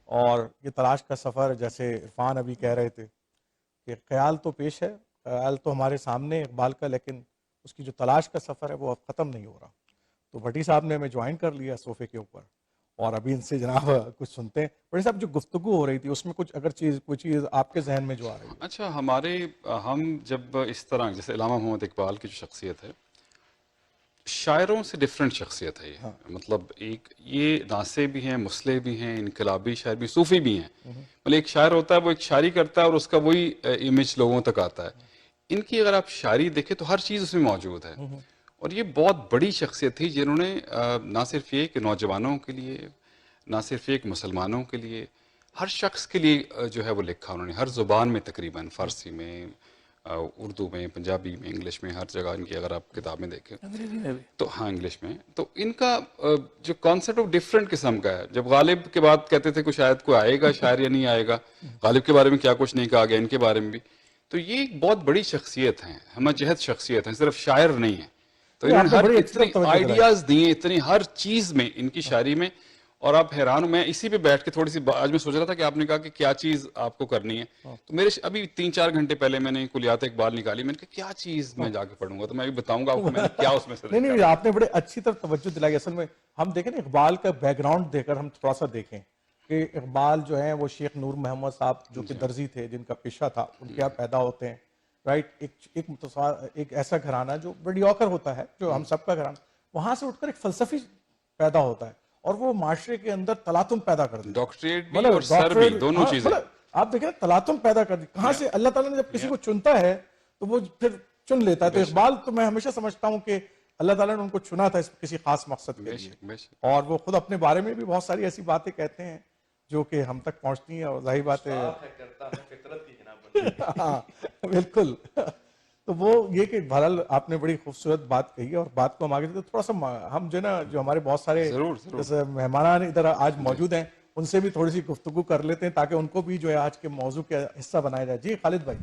Speaker 2: اور یہ تلاش کا سفر جیسے عرفان ابھی کہہ رہے تھے کہ خیال تو پیش ہے، خیال تو ہمارے سامنے اقبال کا، لیکن اس کی جو تلاش کا سفر ہے وہ اب ختم نہیں ہو رہا. تو بھٹی صاحب نے ہمیں جوائن کر لیا صوفے کے اوپر، اور ابھی ان سے جناب کچھ سنتے ہیں. بھٹی صاحب جو گفتگو ہو رہی تھی اس میں کچھ اگر کوئی چیز آپ کے ذہن میں جو آ رہی ہے.
Speaker 8: اچھا، ہم جب اس طرح جیسے علامہ محمد اقبال کی جو شخصیت ہے، شاعروں سے ڈیفرنٹ شخصیت ہے یہ. مطلب ایک یہ ناصے بھی ہیں، مسلح بھی ہیں، انقلابی شاعر بھی، صوفی بھی ہیں. مطلب ایک شاعر ہوتا ہے وہ ایک شاعری کرتا ہے اور اس کا وہی امیج لوگوں تک آتا ہے. ان کی اگر آپ شاعری دیکھیں تو ہر چیز اس میں موجود ہے. اور یہ بہت بڑی شخصیت تھی جنہوں نے نہ صرف یہ کہ نوجوانوں کے لیے، نہ صرف ایک مسلمانوں کے لیے، ہر شخص کے لیے جو ہے وہ لکھا. انہوں نے ہر زبان میں تقریباً، فارسی میں، اردو میں، پنجابی میں، انگلش میں، ہر جگہ ان کی اگر آپ کتابیں دیکھیں تو ہاں انگلش میں. تو ان کا جو کانسیپٹ وہ ڈفرینٹ قسم کا ہے. جب غالب کے بعد کہتے تھے کہ شاید کوئی آئے گا شاعر یا نہیں آئے گا، غالب کے بارے میں کیا کچھ نہیں کہا گیا، ان کے بارے میں بھی. تو یہ ایک بہت بڑی شخصیت ہیں، ہمہ جہت شخصیت ہیں، صرف شاعر نہیں ہیں. تو انہوں نے ہر اتنی آئیڈیاز دیے، اتنی ہر چیز میں ان کی شاعری میں. اور آپ حیران ہوں، میں اسی پہ بیٹھ کے تھوڑی سی آج میں سوچ رہا تھا کہ آپ نے کہا کہ کیا چیز آپ کو کرنی ہے. تو میرے ابھی 3-4 گھنٹے پہلے میں نے کلیات اقبال نکالی. میں نے کہا کیا چیز میں جا کے پڑھوں گا، تو میں بھی بتاؤں گا آپ کو میں نے کیا اس میں سے.
Speaker 2: نہیں آپ نے بڑے اچھی طرح توجہ دلائی. اصل میں ہم دیکھیں نا اقبال کا بیک گراؤنڈ دے کر ہم تھوڑا سا دیکھیں کہ اقبال جو ہیں وہ شیخ نور محمد صاحب جو کہ درزی تھے، جن کا پیشہ تھا، ان کے یہاں پیدا ہوتے ہیں. رائٹ، ایک ایسا گھرانہ جو میڈیوکر ہوتا ہے، جو ہم سب کا گھرانہ، وہاں سے اٹھ کر ایک فلسفی پیدا ہوتا ہے اور وہ معاشرے کے اندر تلاطم پیدا کر دیتا ہے.
Speaker 8: ڈاکٹریٹ بھی اور سر بھی، دونوں چیزیں.
Speaker 2: آپ دیکھیں تلاطم پیدا کر دی. کہاں سے اللہ تعالیٰ نے جب کسی کو چنتا ہے تو وہ پھر چن لیتا ہے. تو اقبال تو میں ہمیشہ سمجھتا ہوں کہ اللہ تعالیٰ نے ان کو چنا تھا کسی خاص مقصد کے لیے. اور وہ خود اپنے بارے میں بھی بہت ساری ایسی باتیں کہتے ہیں جو کہ ہم تک پہنچتی ہیں، اور ظاہر بات ہے ہاں بالکل. تو وہ یہ کہ بہرحال آپ نے بڑی خوبصورت بات کہی ہے، اور بات کو ہم آگے تو تھوڑا سا ہم جو نا جو ہمارے بہت سارے جیسے مہمان ادھر آج موجود ہیں ان سے بھی تھوڑی سی گفتگو کر لیتے ہیں تاکہ ان کو بھی جو ہے آج کے موضوع کا حصہ بنایا جائے. جی خالد بھائی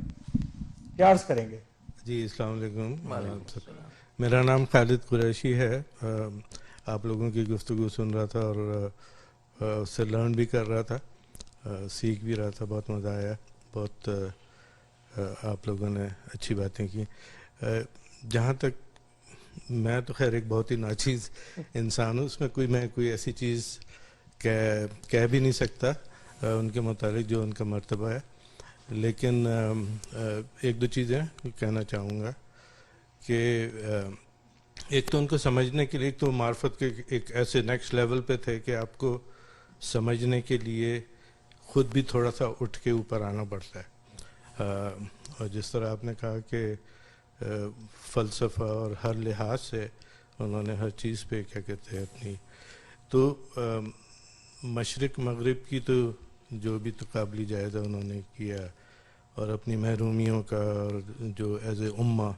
Speaker 2: کیا عرض کریں گے؟
Speaker 9: جی السلام علیکم. میرا نام خالد قریشی ہے. آپ لوگوں کی گفتگو سن رہا تھا اور اس سے لرن بھی کر رہا تھا، سیکھ بھی رہا تھا. بہت مزہ آیا، بہت آپ لوگوں نے اچھی باتیں کی. جہاں تک میں تو خیر ایک بہت ہی ناچیز انسان ہوں، اس میں میں کوئی ایسی چیز کہہ بھی نہیں سکتا ان کے متعلق جو ان کا مرتبہ ہے. لیکن ایک دو چیزیں کہنا چاہوں گا کہ ایک تو ان کو سمجھنے کے لیے، ایک تو معرفت کے ایک ایسے نیکسٹ لیول پہ تھے کہ آپ کو سمجھنے کے لیے خود بھی تھوڑا سا اٹھ کے اوپر آنا پڑتا ہے. اور جس طرح آپ نے کہا کہ فلسفہ اور ہر لحاظ سے انہوں نے ہر چیز پہ کیا کہتے ہیں اپنی، تو مشرق مغرب کی تو جو بھی تقابلی جائزہ انہوں نے کیا اور اپنی محرومیوں کا، اور جو ایز اے امہ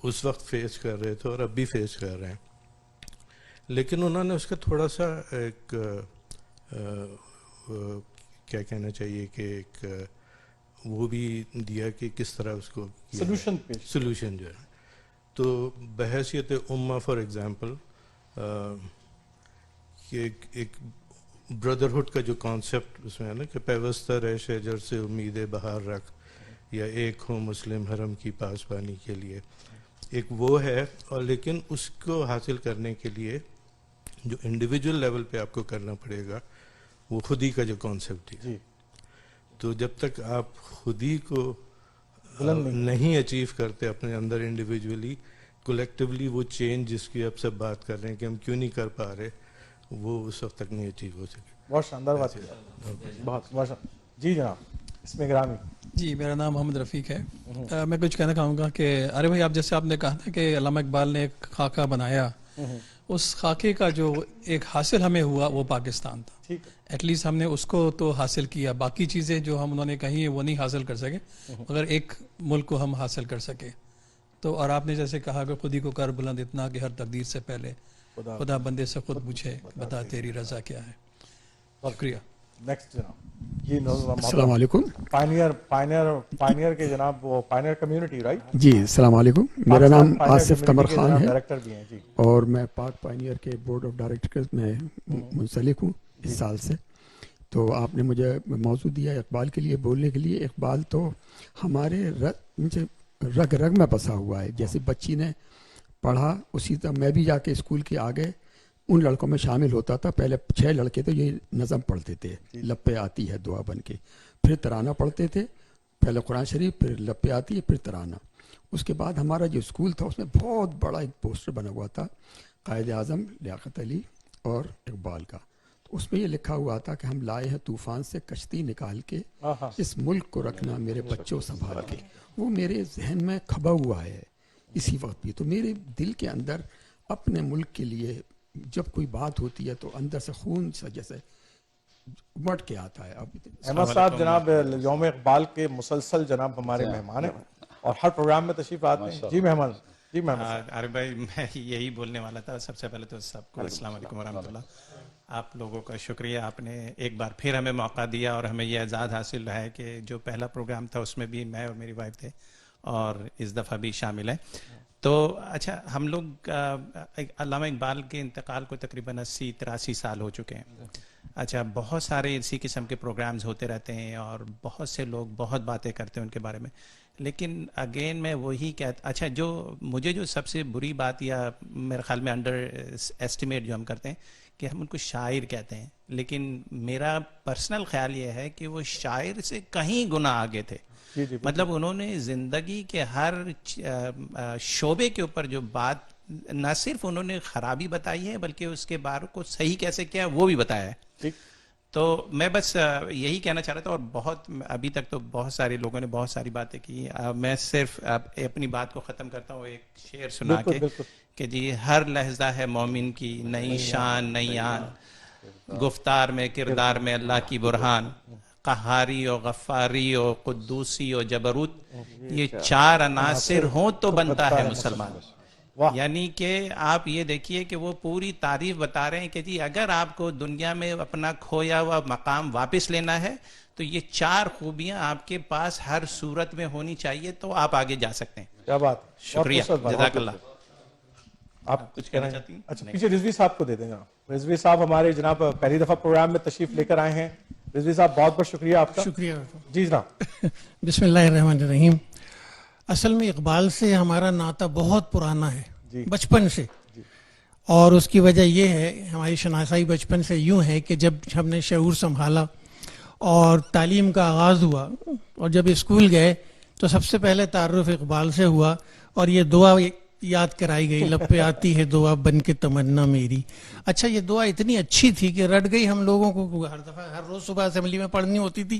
Speaker 9: اس وقت فیس کر رہے تھے اور اب بھی فیس کر رہے ہیں، لیکن انہوں نے اس کا تھوڑا سا ایک کیا کہنا چاہیے کہ ایک وہ بھی دیا کہ کس طرح اس کو سلوشن جو ہے. تو بحیثیت امہ فار ایگزامپل کہ ایک بردرہڈ کا جو کانسیپٹ اس میں ہے نا کہ پیوستہ رہ شجر سے امید بہار رکھ، یا ایک ہو مسلم حرم کی پاسبانی کے لیے، ایک وہ ہے. اور لیکن اس کو حاصل کرنے کے لیے جو انڈیویجول لیول پہ آپ کو کرنا پڑے گا وہ خودی کا جو کانسیپٹ ہے. تو جب تک آپ خودی کو نہیں اچیو کرتے اپنے اندر انڈیویجولی، کولیکٹیولی وہ چینج جس کی آپ سب بات کر رہے ہیں کہ ہم کیوں نہیں کر پا رہے، وہ اس وقت تک نہیں اچیو ہو سکے.
Speaker 2: بہت شاندار بات ہے، بہت. جی جناب، اس میں گرامی.
Speaker 10: جی میرا نام محمد رفیق ہے. میں کچھ کہنا چاہوں گا کہ ارے بھائی آپ جیسے آپ نے کہا تھا کہ علامہ اقبال نے ایک خاکہ بنایا، اس خاکے کا جو ایک حاصل ہمیں ہوا وہ پاکستان تھا. ایٹ لیسٹ ہم نے اس کو تو حاصل کیا، باقی چیزیں جو ہم انہوں نے کہی ہیں وہ نہیں حاصل کر سکے، مگر ایک ملک کو ہم حاصل کر سکے. تو اور آپ نے جیسے کہا کہ خودی کو کر بلند اتنا کہ ہر تقدیر سے پہلے خدا بندے سے خود پوچھے بتا تیری رضا کیا ہے. شکریہ.
Speaker 2: نیکسٹ جناب. جی
Speaker 11: السلام علیکم.
Speaker 2: پائنیئر کے جناب، وہ پائنیئر کمیونٹی رائٹ.
Speaker 11: جی السلام علیکم. میرا نام آصف قمر خان ہے
Speaker 2: ڈائریکٹر بھی ہیں. جی.
Speaker 11: اور میں پاک پائنیئر کے بورڈ آف ڈائریکٹرز میں منسلک ہوں اس سال سے. تو آپ نے مجھے موضوع دیا اقبال کے لیے بولنے کے لیے. اقبال تو ہمارے مجھے رگ رگ میں بسا ہوا ہے. جیسے بچی نے پڑھا اسی طرح میں بھی جا کے اسکول کے آگے ان لڑکوں میں شامل ہوتا تھا. پہلے 6 لڑکے تو یہ نظم پڑھتے تھے، لب پہ آتی ہے دعا بن کے، پھر ترانہ پڑھتے تھے، پہلے قرآن شریف، پھر لب پہ آتی ہے، پھر ترانہ. اس کے بعد ہمارا جو اسکول تھا اس میں بہت بڑا ایک پوسٹر بنا ہوا تھا قائد اعظم لیاقت علی اور اقبال کا. اس میں یہ لکھا ہوا تھا کہ ہم لائے ہیں طوفان سے کشتی نکال کے، اس ملک کو رکھنا میرے بچوں سنبھال کے. وہ میرے ذہن میں کھبا ہوا ہے اسی وقت بھی. تو میرے دل کے اندر اپنے ملک کے لیے جب کوئی بات ہوتی ہے تو اندر سے خون سے جیسے امٹ کے آتا ہے.
Speaker 2: احمد صاحب جناب یوم اقبال کے مسلسل جناب ہمارے مہمان ہیں اور ہر پروگرام میں تشریف آتے ہیں. جی محمد. جی محمد.
Speaker 12: ارے بھائی میں یہی بولنے والا تھا. سب سے پہلے تو سب کو السلام علیکم ورحمۃ اللہ. آپ لوگوں کا شکریہ، آپ نے ایک بار پھر ہمیں موقع دیا اور ہمیں یہ اعزاز حاصل رہا ہے کہ جو پہلا پروگرام تھا اس میں بھی میں اور میری وائف تھے اور اس دفعہ بھی شامل ہیں. تو اچھا، ہم لوگ علامہ اقبال کے انتقال کو تقریباً 80-83 سال ہو چکے ہیں. اچھا، بہت سارے اسی قسم کے پروگرامز ہوتے رہتے ہیں اور بہت سے لوگ بہت باتیں کرتے ہیں ان کے بارے میں. لیکن اگین میں وہی کہتا، اچھا جو مجھے جو سب سے بری بات یا میرے خیال میں انڈر ایسٹیمیٹ جو ہم کرتے ہیں کہ ہم ان کو شاعر کہتے ہیں، لیکن میرا پرسنل خیال یہ ہے کہ وہ شاعر سے کہیں گنا آگے تھے. مطلب انہوں نے زندگی کے ہر شعبے کے اوپر جو بات، نہ صرف انہوں نے خرابی بتائی ہے بلکہ اس کے بارے کو صحیح کیسے کیا وہ بھی بتایا ہے. تو میں بس یہی کہنا چاہ رہا تھا. اور بہت ابھی تک تو بہت سارے لوگوں نے بہت ساری باتیں کی. میں صرف اپنی بات کو ختم کرتا ہوں ایک شعر سنا کے کہ جی ہر لحظہ ہے مومن کی نئی شان نئی آن، گفتار میں کردار میں اللہ کی برہان، قہاری و غفاری و قدوسی و جبروت، یہ 4 عناصر ہوں تو بنتا ہے مسلمان. یعنی کہ آپ یہ دیکھیے کہ وہ پوری تعریف بتا رہے ہیں کہ جی اگر آپ کو دنیا میں اپنا کھویا ہوا مقام واپس لینا ہے تو یہ 4 خوبیاں آپ کے پاس ہر صورت میں ہونی چاہیے تو آپ آگے جا سکتے ہیں.
Speaker 2: کیا بات.
Speaker 12: شکریہ، جزاک اللہ.
Speaker 2: آپ کچھ کہنا چاہتی ہیں؟ اچھا پیچھے رضوی صاحب کو دے دیں گا. رضوی صاحب ہمارے جناب پہلی دفعہ پروگرام میں تشریف لے کر آئے ہیں. رضوی صاحب بہت بہت شکریہ آپ کا.
Speaker 13: شکریہ.
Speaker 2: جی جناب.
Speaker 13: بسم اللہ الرحمن الرحیم. اصل میں اقبال سے ہمارا ناطہ بہت پرانا ہے، بچپن سے. اور اس کی وجہ یہ ہے، ہماری شناسائی بچپن سے یوں ہے کہ جب ہم نے شعور سنبھالا اور تعلیم کا آغاز ہوا اور جب اسکول گئے تو سب سے پہلے تعارف اقبال سے ہوا اور یہ دعا یاد کرائی گئی، لب پہ آتی ہے دعا بن کے تمنا میری. اچھا، یہ دعا اتنی اچھی تھی کہ رٹ گئی ہم لوگوں کو. ہر دفعہ ہر روز صبح اسمبلی میں پڑھنی ہوتی تھی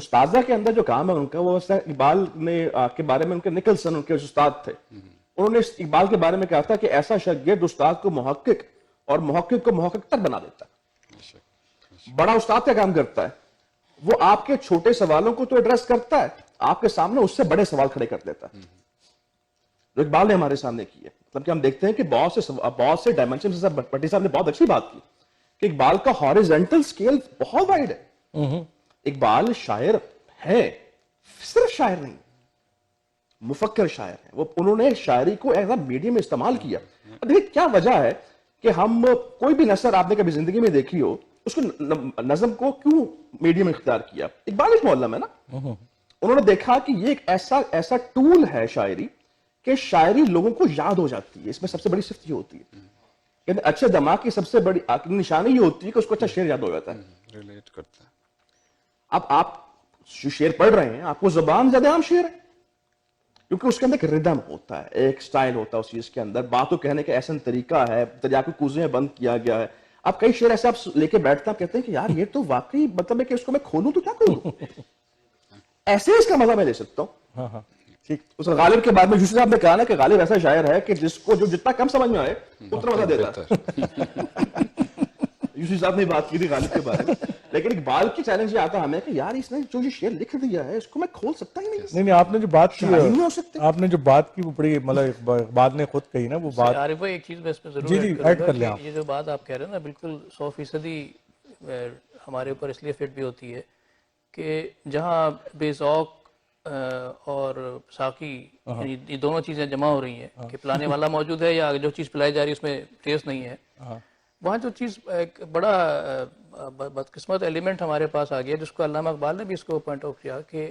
Speaker 4: استاذہ کے اندر جو کام ہے ان کا وہ اقبال نے کے بارے میں ان کے نکلسن ان کے استاد تھے، انہوں نے اقبال کے بارے میں کہا تھا کہ ایسا شاگرد استاد کو محقق اور محقق کو محقق تک بنا دیتا ہے. بڑا استاد کا کام کرتا ہے، وہ آپ کے چھوٹے سوالوں کو تو ایڈریس کرتا ہے، آپ کے سامنے اس سے بڑے سوال کھڑے کر دیتا ہے، جو اقبال نے ہمارے سامنے کی ہے. مطلب کہ ہم دیکھتے ہیں کہ بہت سے ڈائمنشن سے بھٹی صاحب نے بہت اچھی بات کی کہ اقبال کا ہاریزنٹل سکیل بہت وائڈ ہے. اقبال شاعر ہے، صرف شاعر نہیں، مفکر شاعر ہے. وہ انہوں نے شاعری کو ایز اے میڈیم استعمال کیا. دیکھیں کیا وجہ ہے کہ ہم کوئی بھی نثر آپ نے کبھی زندگی میں دیکھی ہو اس کو نظم کو کیوں میڈیم اختیار کیا؟ اقبال ایک معلم ہے نا، انہوں نے دیکھا کہ یہ ایک ایسا ٹول ہے شاعری کہ شاعری لوگوں کو یاد ہو جاتی ہے. اس میں سب سے بڑی صفت یہ ہوتی ہے کہ اچھے دماغ کی سب سے بڑی نشانی یہ ہوتی ہے کہ اس کو اچھا شعر یاد ہو جاتا ہے،
Speaker 8: ریلیٹ کرتا ہے.
Speaker 4: اب آپ جو شعر پڑھ رہے ہیں آپ کو زبان زیادہ عام شعر ہے کیونکہ اس کے اندر ایک ردم ہوتا ہے، ایک سٹائل ہوتا ہے اس چیز کے اندر، بات کو کہنے کا ایسا طریقہ ہے، دریا کو کوزے میں بند کیا گیا ہے. اب کئی شعر ایسے آپ لے کے بیٹھتے ہیں، آپ کہتے ہیں کہ یار یہ تو واقعی مطلب ہے کہ اس کو میں کھولوں تو کیا کھولوں، ایسے اس کا مزہ میں لے سکتا ہوں. اس غالب کے بارے میں یوسف صاحب نے کہا نا کہ غالب ایسا شاعر ہے کہ جس کو جو جتنا کم سمجھ میں آئے اتنا مزہ دیتا ہے. یوسف صاحب نے بات کی تھی غالب کے بارے میں. لیکن اقبال کی چیلنج یہ آتا ہمیں کہ یار اس نے جو یہ شعر لکھ دیا ہے اس کو میں کھول سکتا ہی نہیں.
Speaker 2: نہیں آپ نے جو بات کی آپ نے جو بات کی وہ بڑی مطلب اقبال نے خود کہی نا وہ بات.
Speaker 5: عارف بھائی ایک چیز میں اس میں ضرور
Speaker 2: ایڈ کر لیں.
Speaker 5: یہ جو بات آپ کہہ رہے ہیں نا بالکل 100% ہمارے اوپر اس لیے فٹ بھی ہوتی ہے کہ جہاں بے ذوق اور ساقی یعنی یہ دونوں چیزیں جمع ہو رہی ہیں کہ پلانے والا موجود ہے یا جو چیز پلائی جا رہی ہے اس میں ٹیسٹ نہیں ہے، وہاں جو چیز ایک بڑا بدقسمت ایلیمنٹ ہمارے پاس آ گیا جس کو علامہ اقبال نے بھی اس کو پوائنٹ آؤٹ کیا کہ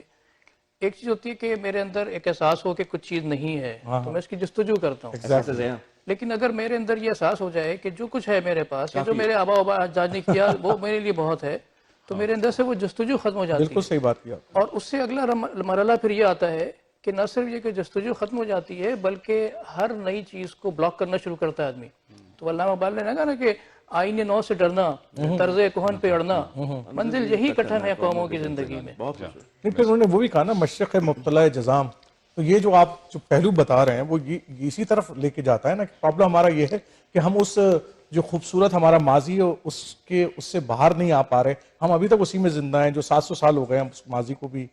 Speaker 5: ایک چیز ہوتی ہے کہ میرے اندر ایک احساس ہو کہ کچھ چیز نہیں ہے تو میں اس کی جستجو کرتا ہوں. لیکن اگر میرے اندر یہ احساس ہو جائے کہ جو کچھ ہے میرے پاس یا جو میرے آبا اجداد نے کیا وہ میرے لیے بہت ہے تو میرے اندر سے وہ جستجو ختم ہو جاتی ہے.
Speaker 2: بالکل صحیح بات کیا.
Speaker 5: اور اس سے اگلا مرحلہ پھر یہ آتا ہے کہ نہ صرف یہ کہ جستجو ختم ہو جاتی ہے بلکہ ہر نئی چیز کو بلاک کرنا شروع کرتا ہے آدمی. تو علامہ اقبال نے کہا نا کہ آئین نو سے ڈرنا، طرز کہن پہ اڑنا، منزل یہی کٹھن ہے قوموں کی زندگی میں.
Speaker 2: نہیں پھر انہوں نے وہ بھی کہا نا مشرق مبتلا جزام. تو یہ جو آپ جو پہلو بتا رہے ہیں وہ اسی طرف لے کے جاتا ہے نا. پرابلم ہمارا یہ ہے کہ ہم اس جو خوبصورت ہمارا ماضی ہے اس سے باہر نہیں آ پا رہے. ہم ابھی تک اسی میں زندہ ہیں جو 700 سال ہو گئے ہم اس ماضی کو بھی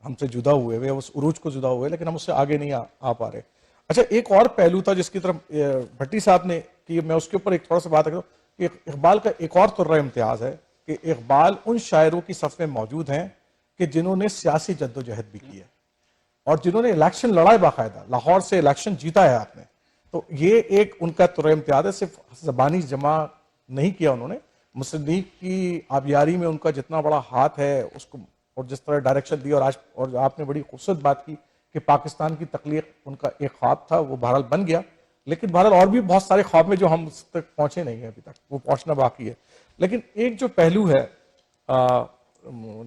Speaker 2: ہم سے جدا ہوئے ہوئے اس عروج کو جدا ہوئے لیکن ہم اس سے آگے نہیں آ پا رہے. اچھا ایک اور پہلو تھا جس کی طرف بھٹی صاحب نے کہ میں اس کے اوپر ایک تھوڑا سا بات کرتا ہوں کہ اقبال کا ایک اور طرح امتیاز ہے کہ اقبال ان شاعروں کی صف میں موجود ہیں کہ جنہوں نے سیاسی جدوجہد بھی کی ہے اور جنہوں نے الیکشن لڑا ہے باقاعدہ. لاہور سے الیکشن جیتا ہے آپ نے. تو یہ ایک ان کا طرح امتیاز ہے. صرف زبانی جمع نہیں کیا انہوں نے، مصدیق کی آبیاری میں ان کا جتنا بڑا ہاتھ ہے اس کو اور جس طرح ڈائریکشن دی اور آپ نے بڑی خوبصورت بات کی کہ پاکستان کی تخلیق ان کا ایک خواب تھا وہ بہرحال بن گیا. لیکن بہرحال اور بھی بہت سارے خواب میں جو ہم اس تک پہنچے نہیں ہیں ابھی تک وہ پہنچنا باقی ہے. لیکن ایک جو پہلو ہے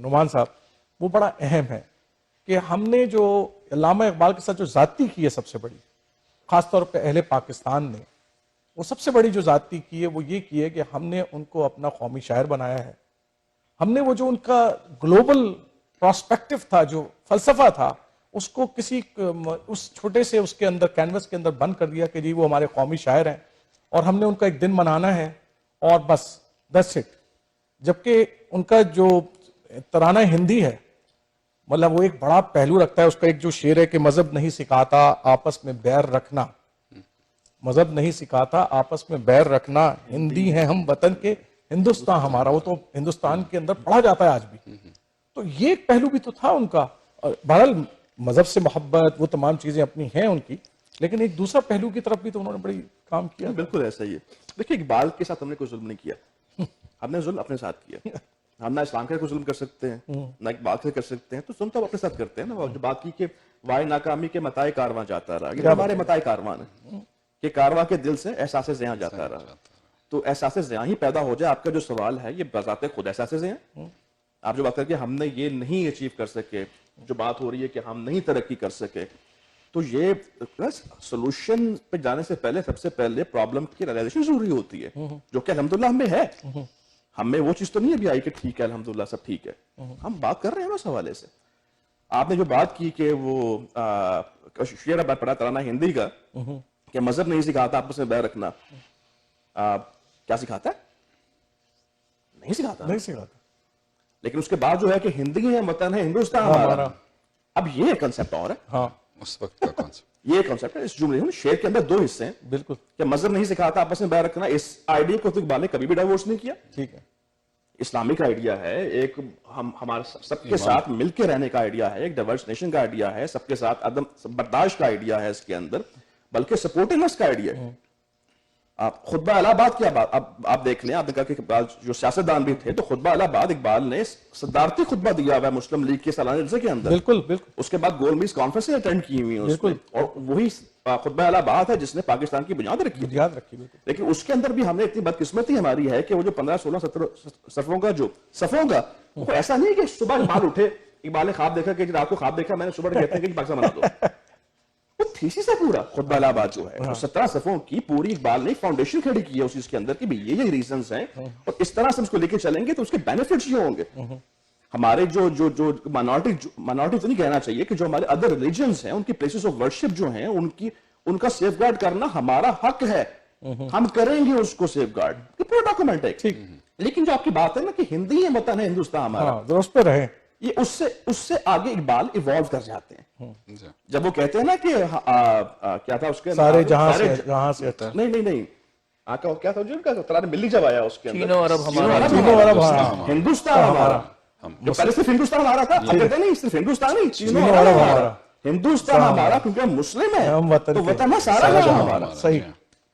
Speaker 2: نعمان صاحب وہ بڑا اہم ہے کہ ہم نے جو علامہ اقبال کے ساتھ جو ذاتی کی ہے سب سے بڑی خاص طور پہ اہل پاکستان نے وہ سب سے بڑی جو ذاتی کی ہے وہ یہ کی ہے کہ ہم نے ان کو اپنا قومی شاعر بنایا ہے. ہم نے وہ جو ان کا گلوبل پراسپیکٹو تھا جو فلسفہ تھا اس کو کسی اس چھوٹے سے اس کے اندر کینوس کے اندر بند کر دیا کہ جی وہ ہمارے قومی شاعر ہیں اور ہم نے ان کا ایک دن منانا ہے اور بس that's it. جبکہ ان کا جو ترانہ ہندی ہے مطلب وہ ایک بڑا پہلو رکھتا ہے. اس کا ایک جو شعر ہے کہ مذہب نہیں سکھاتا آپس میں بیر رکھنا، مذہب نہیں سکھاتا آپس میں بیر رکھنا، ہندی ہیں ہم وطن کے ہندوستان ہمارا. وہ تو ہندوستان کے اندر پڑھا جاتا ہے آج بھی. تو یہ ایک پہلو بھی تو تھا ان کا. بہرحال مذہب سے محبت وہ تمام چیزیں اپنی ہیں ان کی لیکن ایک دوسرا پہلو کی طرف بھی تو انہوں نے بڑی کام کیا.
Speaker 4: بالکل ایسا ہی ہے. دیکھیے اقبال کے ساتھ ہم نے کوئی ظلم نہیں کیا، ہم نے ظلم اپنے ساتھ کیا. ہم نہ اسلام کا کوئی ظلم کر سکتے ہیں نہ اقبال سے کر سکتے ہیں. تو ظلم تو ہم اپنے ساتھ کرتے ہیں نا. جو بات کی کہ وائے ناکامی کے متائے کارواں جاتا رہا، یہ ہمارے متائے کارواں ہے کہ کارواں کے دل سے احساس زیاں جاتا رہا. تو احساس زیاں ہی پیدا ہو جائے. آپ کا جو سوال ہے یہ بذات خود احساس زیاں. آپ جو بات کر کے ہم نے یہ نہیں اچیو کر سکے، جو بات ہو رہی ہے کہ ہم نہیں ترقی کر سکے، تو یہ سولوشن پہ جانے سے پہلے سب سے پہلے پرابلم کی ریئلائزیشن ضروری ہوتی ہے جو کہ الحمدللہ ہمیں ہے. ہمیں وہ چیز تو نہیں ابھی آئی کہ ٹھیک ہے الحمدللہ سب ٹھیک ہے. ہم بات کر رہے ہیں نا اس حوالے سے. آپ نے جو بات کی کہ وہ شعر پڑھا ترانہ ہندی کا کہ مذہب نہیں سکھاتا آپس میں بیر رکھنا, کیا سکھاتا ہے؟ نہیں سکھاتا. لیکن اس کے بعد جو ہے کہ ہندی ہے وطن ہے ہندوستان ہمارا. اب یہ کنسپٹ اور ہے
Speaker 8: اس وقت کا کنسپٹ,
Speaker 4: یہ کنسپٹ ہے. اس جملے میں شعر کے اندر 2 حصے ہیں.
Speaker 2: بالکل
Speaker 4: کہ مذہب نہیں سکھاتا آپس میں بیر رکھنا, اس آئیڈیا کو تو اقبال نے کبھی بھی ڈائیورس نہیں کیا.
Speaker 2: ٹھیک ہے,
Speaker 4: اسلامک آئیڈیا ہے, ایک ہمارے سب کے ساتھ مل کے رہنے کا آئیڈیا ہے, ایک ڈائیورس نیشن کا آئیڈیا ہے, سب کے ساتھ عدم برداشت کا آئیڈیا ہے اس کے اندر, بلکہ سپورٹنگنس کا آئیڈیا ہے. خطبہ الہ آباد کی آپ دیکھ لیں, آپ نے کہا کہ جو سیاستدان بھی تھے تو خطبہ الہ آباد اقبال نے صدارتی خطبہ دیا ہوا ہے مسلم لیگ کے سالانہ جلسے کے اندر.
Speaker 2: بالکل بالکل.
Speaker 4: اس کے بعد گول میز کانفرنسیں اٹینڈ کی ہوئی ہیں اس میں, اور وہی خطبہ الہ آباد ہے جس نے پاکستان کی بنیاد رکھی. لیکن اس کے اندر بھی ہم نے اتنی بدقسمتی ہماری ہے کہ وہ جو 15 16 17 صفوں کا وہ ایسا نہیں کہ صبح اقبال اٹھے, اقبال نے خواب دیکھا کہ رات کو خواب دیکھا میں نے, صبح کہتے ہیں کہ پاکستان بنا دو. وہ تھیسس ہے پورا خطبہ الہ آباد جو ہے, 17 صفوں کی پوری اقبال نے فاؤنڈیشن کھڑی کی ہے اس چیز کے اندر کہ یہ ریزنز ہیں, اور اس طرح سے اس کو لے کے چلیں گے تو اس کے بینیفٹس یہ ہوں گے. ہمارے جو مائنورٹی تو نہیں کہنا چاہیے کہ جو ہمارے ادر ریلیجنز ہیں ان کی پلیسز آف ورشپ جو ہیں ان کا سیف گارڈ کرنا ہمارا حق ہے, ہم کریں گے اس کو سیف گارڈ. یہ پورا ڈاکومنٹ ہے. لیکن جو آپ کی بات ہے نا کہ ہندی ہے وطن ہے ہندوستان ہمارا,
Speaker 2: درست پہ رہے, یہ
Speaker 4: اس سے آگے اقبال ایوالو کر جاتے ہیں. جب وہ کہتے ہیں نا کہ کیا تھا اس کے
Speaker 2: سارے جہاں سے
Speaker 4: نہیں آقا کیا تھا جو ترانہ ملی جب آیا اس کے اندر
Speaker 5: چینو عرب ہمارا,
Speaker 4: ہندوستان ہمارا. جو پہلے صرف ہندوستان ہمارا تھا, اب کہتے نہیں صرف ہندوستان نہیں, چینو عرب ہمارا, ہندوستان ہمارا, کیونکہ ہم مسلم ہیں تو وطن سارا ہے ہمارا.
Speaker 2: صحیح.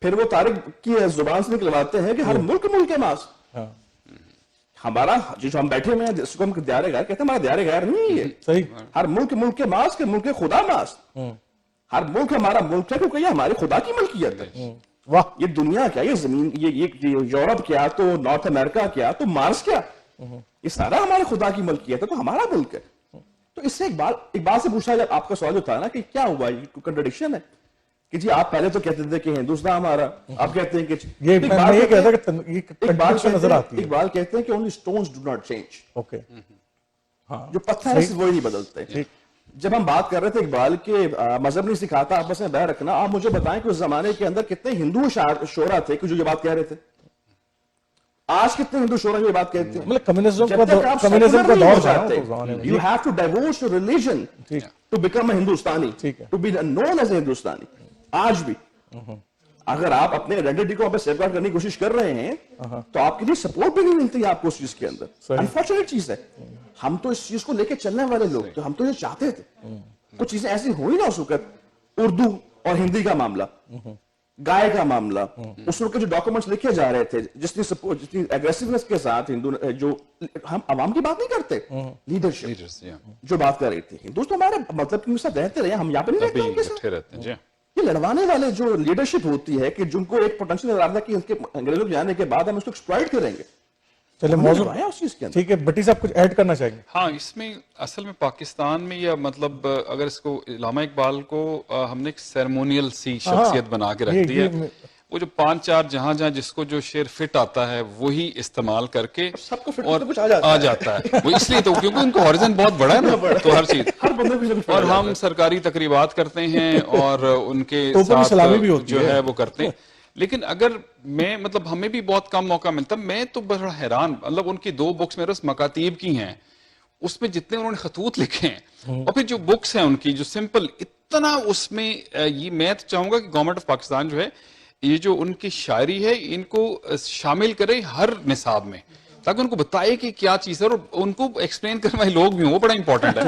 Speaker 4: پھر وہ طارق کی زبان سے نکلواتے ہیں کہ ہر ملک کے ماس ہمارا جو ہم بیٹھے ہوئے ہیں جس کو ہم دیار غیر کہتے ہیں, ہمارا دیار غیر نہیں ہے.
Speaker 2: صحیح.
Speaker 4: ہر ملک کے ماس کے ملک خدا ماس, ہر ملک ہمارا ملک ہے کیونکہ یہ ہمارے خدا کی ملکیت ہے.
Speaker 2: واہ, یہ
Speaker 4: دنیا کیا, یہ زمین, یہ یورپ کیا تو نارتھ امریکہ کیا تو مارس کیا, یہ سارا ہمارے خدا کی ملکیت ہے, تو ہمارا ملک ہے. تو اس سے اقبال سے پوچھا جب آپ کا سوال جو تھا نا کہ کیا ہوا, یہ کنٹرڈکشن ہے کہ جی آپ پہلے تو کہتے تھے کہ ہندوستان ہمارا, آپ کہتے ہیں کہ اقبال کہتے ہیں کہ only stones do not change.
Speaker 2: Okay,
Speaker 4: جو پتھر ہیں وہی نہیں بدلتے. جب ہم بات کر رہے تھے اقبال کے مذہب نہیں سکھاتا آپس میں بیر رکھنا, آپ مجھے بتائیں کہ اس زمانے کے اندر کتنے ہندو شعراء تھے کہ جو یہ بات کہہ رہے تھے. آج کتنے ہندو شعراء جو یہ بات کہتے ہیں.
Speaker 2: مطلب کمیونزم کا دور تھا.
Speaker 4: You have to divorce your religion to become a Hindustani, to be known as a Hindustani. آج بھی اگر آپ اپنے آئیڈینٹی کو پہ سیف گارڈ کرنے کی کوشش کر رہے ہیں تو آپ کے لیے سپورٹ بھی نہیں ملتی ہے آپ کو اس چیز کے اندر. انفارچونیٹ چیز ہے. ہم تو اس چیز کو لے کے چلنے والے لوگ تو ہم تو یہ چاہتے تھے. کچھ چیزیں ایسی ہوئی نا اس وقت, اردو اور ہندی کا معاملہ, گائے کا معاملہ, اس وقت جو ڈاکومنٹس لکھے جا رہے تھے جتنی ایگریسونیس کے ساتھ جو ہم عوام کی بات نہیں کرتے, لیڈرشپ جو بات کر رہی تھی, ہندوستان ہمارے مطلب کے ساتھ رہتے رہے, ہم یہاں پہ نہیں رہتے ہیں. یہ لڑوانے والے جو لیڈرشپ ہوتی ہے کہ جن کو ایک پوٹینشیل نظر آتا ہے کہ ان کے انگریزوں کے جانے کے بعد ہم اس کو ایکسپلائٹ کریں گے.
Speaker 2: چلے موضوع ٹھیک ہے, بٹی صاحب کچھ ایڈ کرنا چاہیں گے؟
Speaker 8: ہاں, اس میں اصل میں پاکستان میں یا مطلب اگر اس کو علامہ اقبال کو ہم نے ایک سیرمونیل سی شخصیت بنا کے رکھ دی ہے. وہ جو 5-4 جہاں جس کو جو شعر فٹ آتا ہے وہی استعمال کر کے اور آ جاتا ہے. وہ اس لیے تو کیونکہ ان کا ہارزن بہت بڑا ہے نا, تو ہر چیز, اور ہم سرکاری تقریبات کرتے ہیں اور ان کے ساتھ جو ہے وہ کرتے ہیں. لیکن اگر میں مطلب ہمیں بھی بہت کم موقع ملتا, میں تو بڑا حیران, مطلب ان کی 2 بکس میرے مکاتیب کی ہیں, اس میں جتنے انہوں نے خطوط لکھے ہیں, اور پھر جو بکس ہیں ان کی جو سمپل اتنا, اس میں یہ میں تو چاہوں گا کہ گورنمنٹ آف پاکستان جو ہے یہ جو ان کی شاعری ہے ان کو شامل کرے ہر نصاب میں, تاکہ ان کو بتائے کہ کیا چیز ہے, اور ان کو ایکسپلین کرنے والے لوگ بھی ہوں, وہ بڑا امپورٹنٹ ہے.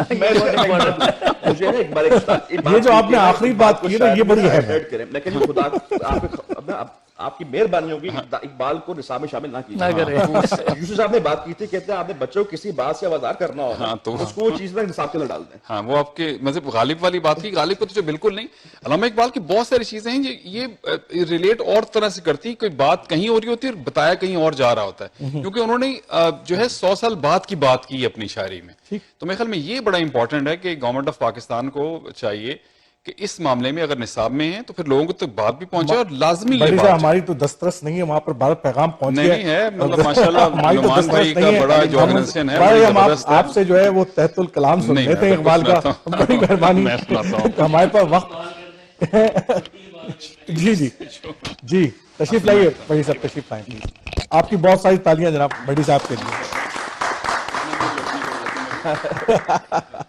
Speaker 2: یہ جو آپ نے آخری بات کی ہے یہ بڑی ہے,
Speaker 4: لیکن خدا آپ کی مہربانی ہوگی اقبال کو نصاب میں شامل نہ کیجیے. یوسف صاحب نے بات کی تھی, کہتے ہیں آپ نے بچوں کو کسی بات سے آوازدار کرنا ہوگا تو اس کو چیز میں نصاب کے اندر ڈال دیں.
Speaker 8: ہاں, وہ آپ کے مطلب غالب والی بات کی, غالب کو تو بالکل نہیں. علامہ اقبال کی بہت ساری چیزیں ہیں یہ ریلیٹ اور طرح سے کرتی, کوئی بات کہیں ہو رہی ہوتی ہے اور بتایا کہیں اور جا رہا ہوتا ہے, کیونکہ انہوں نے جو ہے 100 سال بعد کی بات کی اپنی شاعری میں. تو میرے خیال میں یہ بڑا امپورٹنٹ ہے کہ گورنمنٹ آف پاکستان کو چاہیے کہ اس معاملے میں اگر نصاب میں ہیں تو پھر لوگوں کو تو بات بھی پہنچے اور لازمی یہ
Speaker 2: بڑی
Speaker 8: بات
Speaker 2: صاحب ہماری تو دسترس نہیں ہے وہاں پر بھارت پیغام پہنچ گیا
Speaker 8: نہیں ہے مطلب ماشاءاللہ نعمان بھائی کا بڑا جو آرگنائزیشن ہے
Speaker 2: بھائی ہم آپ سے جو ہے وہ تحت الکلام سن لیتے ہیں اقبال کا، بڑی مہربانی ہمارے پاس وقت جی جی جی تشریف لائیے بڑی صاحب، تشریف لائیں پلیز. آپ کی بہت ساری تالیاں جناب بڑی صاحب کے لیے.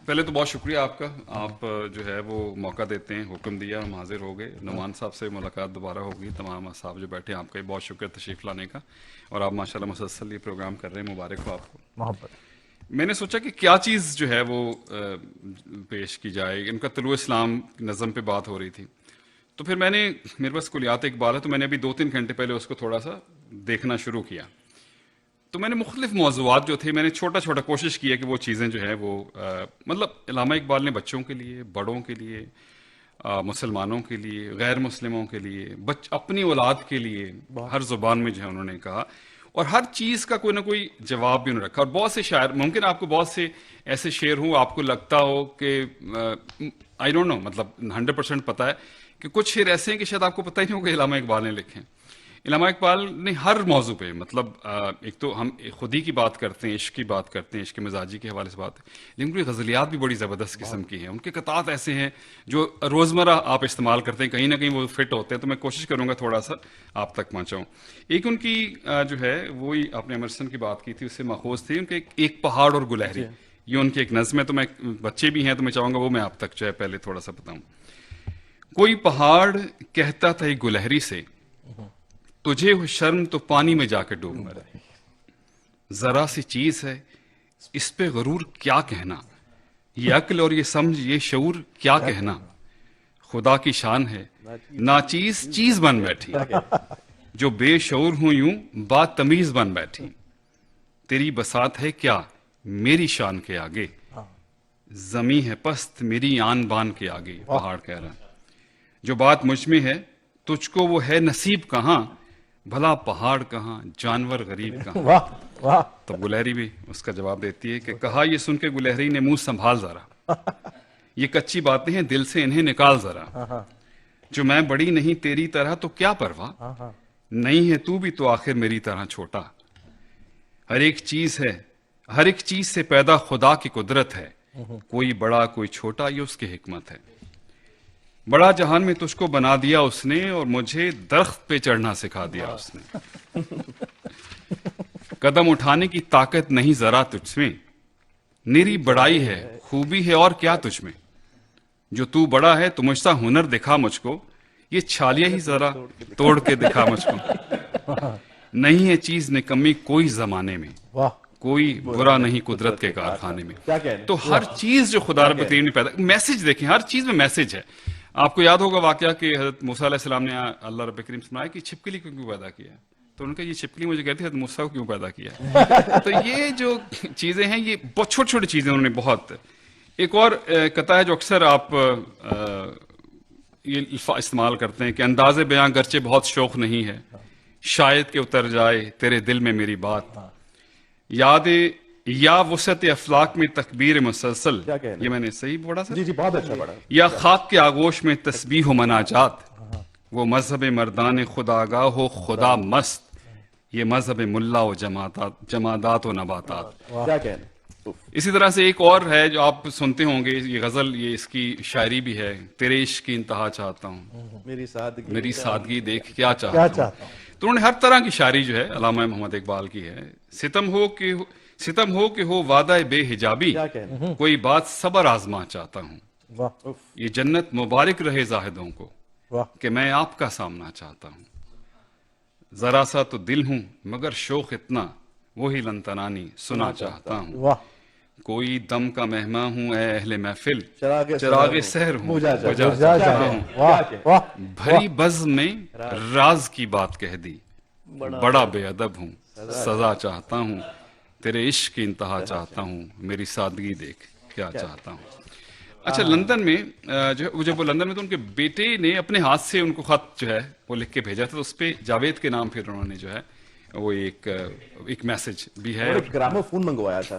Speaker 8: پہلے تو بہت شکریہ آپ کا، آپ جو ہے وہ موقع دیتے ہیں، حکم دیا ہم حاضر ہو گئے. نعمان صاحب سے ملاقات دوبارہ ہوگی. تمام صاحب جو بیٹھے ہیں آپ کا بھی بہت شکریہ تشریف لانے کا، اور آپ ماشاءاللہ مسلسل یہ پروگرام کر رہے ہیں، مبارک ہو آپ کو.
Speaker 2: محبت.
Speaker 8: میں نے سوچا کہ کیا چیز جو ہے وہ پیش کی جائے. ان کا طلوع اسلام نظم پہ بات ہو رہی تھی، تو پھر میں نے، میرے پاس کلیات اقبال ہے تو میں نے ابھی 2-3 گھنٹے پہلے اس کو تھوڑا سا دیکھنا شروع کیا. تو میں نے مختلف موضوعات جو تھے میں نے چھوٹا چھوٹا کوشش کیا کہ وہ چیزیں جو ہیں وہ مطلب علامہ اقبال نے بچوں کے لیے، بڑوں کے لیے، مسلمانوں کے لیے، غیر مسلموں کے لیے، اپنی اولاد کے لیے ہر زبان میں جو ہے انہوں نے کہا، اور ہر چیز کا کوئی نہ کوئی جواب بھی انہوں نے رکھا. اور بہت سے شاعر، ممکن آپ کو بہت سے ایسے شعر ہوں آپ کو لگتا ہو کہ آئی ڈونٹ نو، مطلب 100% پتہ ہے کہ کچھ شعر ایسے ہیں کہ شاید آپ کو پتہ ہی نہیں ہو کہ علامہ اقبال نے لکھے. علامہ اقبال نے ہر موضوع پہ، مطلب ایک تو ہم خودی کی بات کرتے ہیں، عشق کی بات کرتے ہیں، عشق مزاجی کے حوالے سے بات ہے، لیکن کوئی غزلیات بھی بڑی زبردست قسم کی ہیں. ان کے قطعات ایسے ہیں جو روزمرہ آپ استعمال کرتے ہیں، کہیں نہ کہیں وہ فٹ ہوتے ہیں. تو میں کوشش کروں گا تھوڑا سا آپ تک پہنچاؤں. ایک ان کی جو ہے وہی آپ نے ایمرسن کی بات کی تھی، اس سے ماخوذ تھی ان کے ایک پہاڑ اور گلہری، یہ ان کی ایک نظم ہے. تو میں، بچے بھی ہیں تو میں چاہوں گا وہ میں آپ تک جو ہے پہلے تھوڑا سا بتاؤں. کوئی پہاڑ کہتا تھا ایک گلہری سے، تجھے ہو شرم تو پانی میں جا کے ڈوب مرے. ذرا سی چیز ہے اس پہ غرور کیا کہنا، یہ عقل اور یہ سمجھ یہ شعور کیا کہنا. خدا کی شان ہے ناچیز چیز بن بیٹھی، جو بے شعور ہوں یوں بات تمیز بن بیٹھی. تیری بساط ہے کیا میری شان کے آگے، زمیں ہے پست میری آن بان کے آگے. پہاڑ کہہ رہا جو بات مجھ میں ہے تجھ کو وہ ہے نصیب کہاں، بھلا پہاڑ کہاں جانور غریب کہاں.
Speaker 2: واہ واہ.
Speaker 8: تو گلہری بھی اس کا جواب دیتی ہے کہ کہا یہ سن کے گلہری نے منہ سنبھال ذرا، یہ کچی باتیں ہیں دل سے انہیں نکال ذرا. جو میں بڑی نہیں تیری طرح تو کیا پرواہ، نہیں ہے تو بھی تو آخر میری طرح چھوٹا. ہر ایک چیز ہے، ہر ایک چیز سے پیدا خدا کی قدرت ہے، کوئی بڑا کوئی چھوٹا یہ اس کی حکمت ہے. بڑا جہان میں تجھ کو بنا دیا اس نے، اور مجھے درخت پہ چڑھنا سکھا دیا اس نے. قدم اٹھانے کی طاقت نہیں ذرا تجھ میں، نیری بڑائی ہے خوبی ہے اور کیا تجھ میں. جو تو بڑا ہے تو مجھ سا ہنر دکھا مجھ کو، یہ چھالیاں ہی ذرا توڑ کے دکھا مجھ کو. نہیں ہے چیز نکمی کوئی زمانے میں، کوئی برا نہیں قدرت کے کارخانے میں. تو ہر چیز جو خدا رب کریم نے پیدا، میسج دیکھیں ہر چیز میں میسج ہے. آپ کو یاد ہوگا واقعہ کہ حضرت موسیٰ علیہ السلام نے اللہ رب کریم سے فرمایا کہ چھپکلی کو کیوں پیدا کیا ہے، تو ان کا یہ چھپکلی مجھے کہتی ہے حضرت موسیٰ کو کیوں پیدا کیا ہے. تو یہ جو چیزیں ہیں یہ بہت چھوٹی چھوٹی چیزیں انہوں نے بہت. ایک اور قطعہ ہے جو اکثر آپ یہ استعمال کرتے ہیں کہ انداز بیاں گرچہ بہت شوق نہیں ہے، شاید کہ اتر جائے تیرے دل میں میری بات. یاد یا وسعت افلاق میں تکبیر مسلسل، یہ میں نے صحیح پڑھا سر؟
Speaker 2: جی بہت اچھا پڑھا.
Speaker 8: یا خاک کے آغوش میں تسبیح و مناجات، وہ مذہب مردان خداگاہ ہو خدا مست، یہ مذہب ملا و جمادات و نباتات. اسی طرح سے ایک اور ہے جو آپ سنتے ہوں گے، یہ غزل، یہ اس کی شاعری بھی ہے. تیرے عشق کی انتہا چاہتا ہوں، میری سادگی دیکھ کیا چاہتا ہوں. تو انہوں نے ہر طرح کی شاعری جو ہے علامہ محمد اقبال کی ہے. ستم ہو کہ ہو وعدہ بے حجابی، کوئی بات صبر آزما چاہتا ہوں. یہ جنت مبارک رہے زاہدوں کو کہ میں آپ کا سامنا چاہتا ہوں. ذرا سا تو دل ہوں مگر شوق اتنا، وہی لنتنانی سنا چاہتا ہوں. کوئی دم کا مہمان ہوں اے اہل محفل، چراغ سحر ہوں بجھا چاہتا ہوں. بھری بزم میں راز کی بات کہہ دی، بڑا بے ادب ہوں سزا چاہتا ہوں. تیرے عشق کی انتہا چاہتا ہوں، میری سادگی دیکھ کیا چاہتا ہوں. اچھا، لندن میں جب وہ لندن میں تو ان کے بیٹے نے اپنے ہاتھ سے ان کو خط جو ہے وہ لکھ کے بھیجا تھا. تو اس پہ جاوید کے نام پھر انہوں نے جو ہے وہ ایک میسج بھی ہے.
Speaker 4: ایک گرامو فون منگوایا تھا.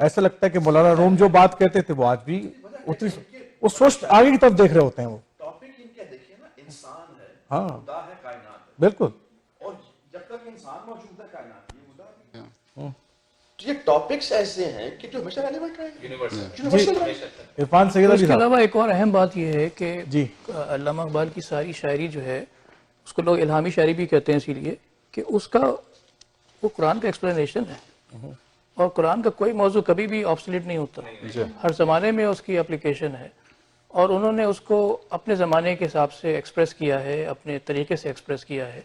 Speaker 2: ایسا لگتا ہے کہ مولانا روم جو بات کہتے تھے وہ آج بھی اتنی وہ سوچ آگے کی طرف دیکھ رہے ہوتے ہیں وہ.
Speaker 4: ٹاپک ان کے دیکھیے نا, انسان ہے,
Speaker 2: ہاں
Speaker 4: خدا ہے, کائنات ہے,
Speaker 2: بالکل,
Speaker 4: اور جب تک انسان موجود ہے کائنات یہ خدا بھی. تو یہ ٹاپکس ایسے ہیں کہ جو ہمیشہ ریلیونٹ رہیں گے, یونیورسل رہیں گے.
Speaker 2: عرفان سید علی
Speaker 5: اس کے
Speaker 2: صاحب,
Speaker 5: علاوہ ایک اور اہم بات یہ ہے کہ
Speaker 2: جی
Speaker 5: علامہ اقبال کی ساری شاعری جو ہے اس کو لوگ الہامی شاعری بھی کہتے ہیں, اسی لیے کہ اس کا وہ قرآن کا ایکسپلینیشن ہے, اور قرآن کا کوئی موضوع کبھی بھی آبسلیٹ نہیں ہوتا, ہر زمانے میں اس کی اپلیکیشن ہے, اور انہوں نے اس کو اپنے زمانے کے حساب سے ایکسپریس کیا ہے, اپنے طریقے سے ایکسپریس کیا ہے,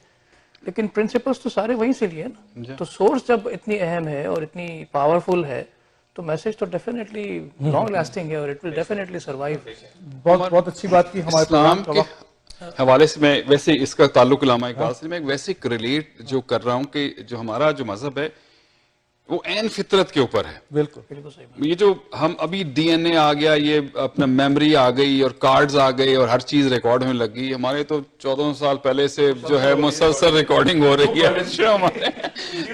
Speaker 5: لیکن پرنسپلز تو سارے وہیں سے لیے نا. تو سورس جب اتنی اہم ہے اور اتنی پاورفل ہے تو میسج تو ڈیفینیٹلی لانگ لاسٹنگ ہے, اور اٹ ول ڈیفینیٹلی سروائیو.
Speaker 2: بہت بہت اچھی بات کی. ہمارے
Speaker 8: اسلام کے حوالے سے میں ویسے اس کا تعلق علامہ اقبال سے میں ویسے ریلیٹ جو کر رہا ہوں کہ جو ہمارا جو مذہب ہے وہ عین فطرت کے اوپر ہے.
Speaker 2: بالکل,
Speaker 8: یہ جو ہم ابھی ڈی این اے آ گیا, یہ اپنا میموری آ گئی اور کارڈز آ گئی اور ہر چیز ریکارڈ ہونے لگ گئی. ہمارے تو 14 سال پہلے سے جو ہے مسلسل ریکارڈنگ ہو رہی ہے ہمارے,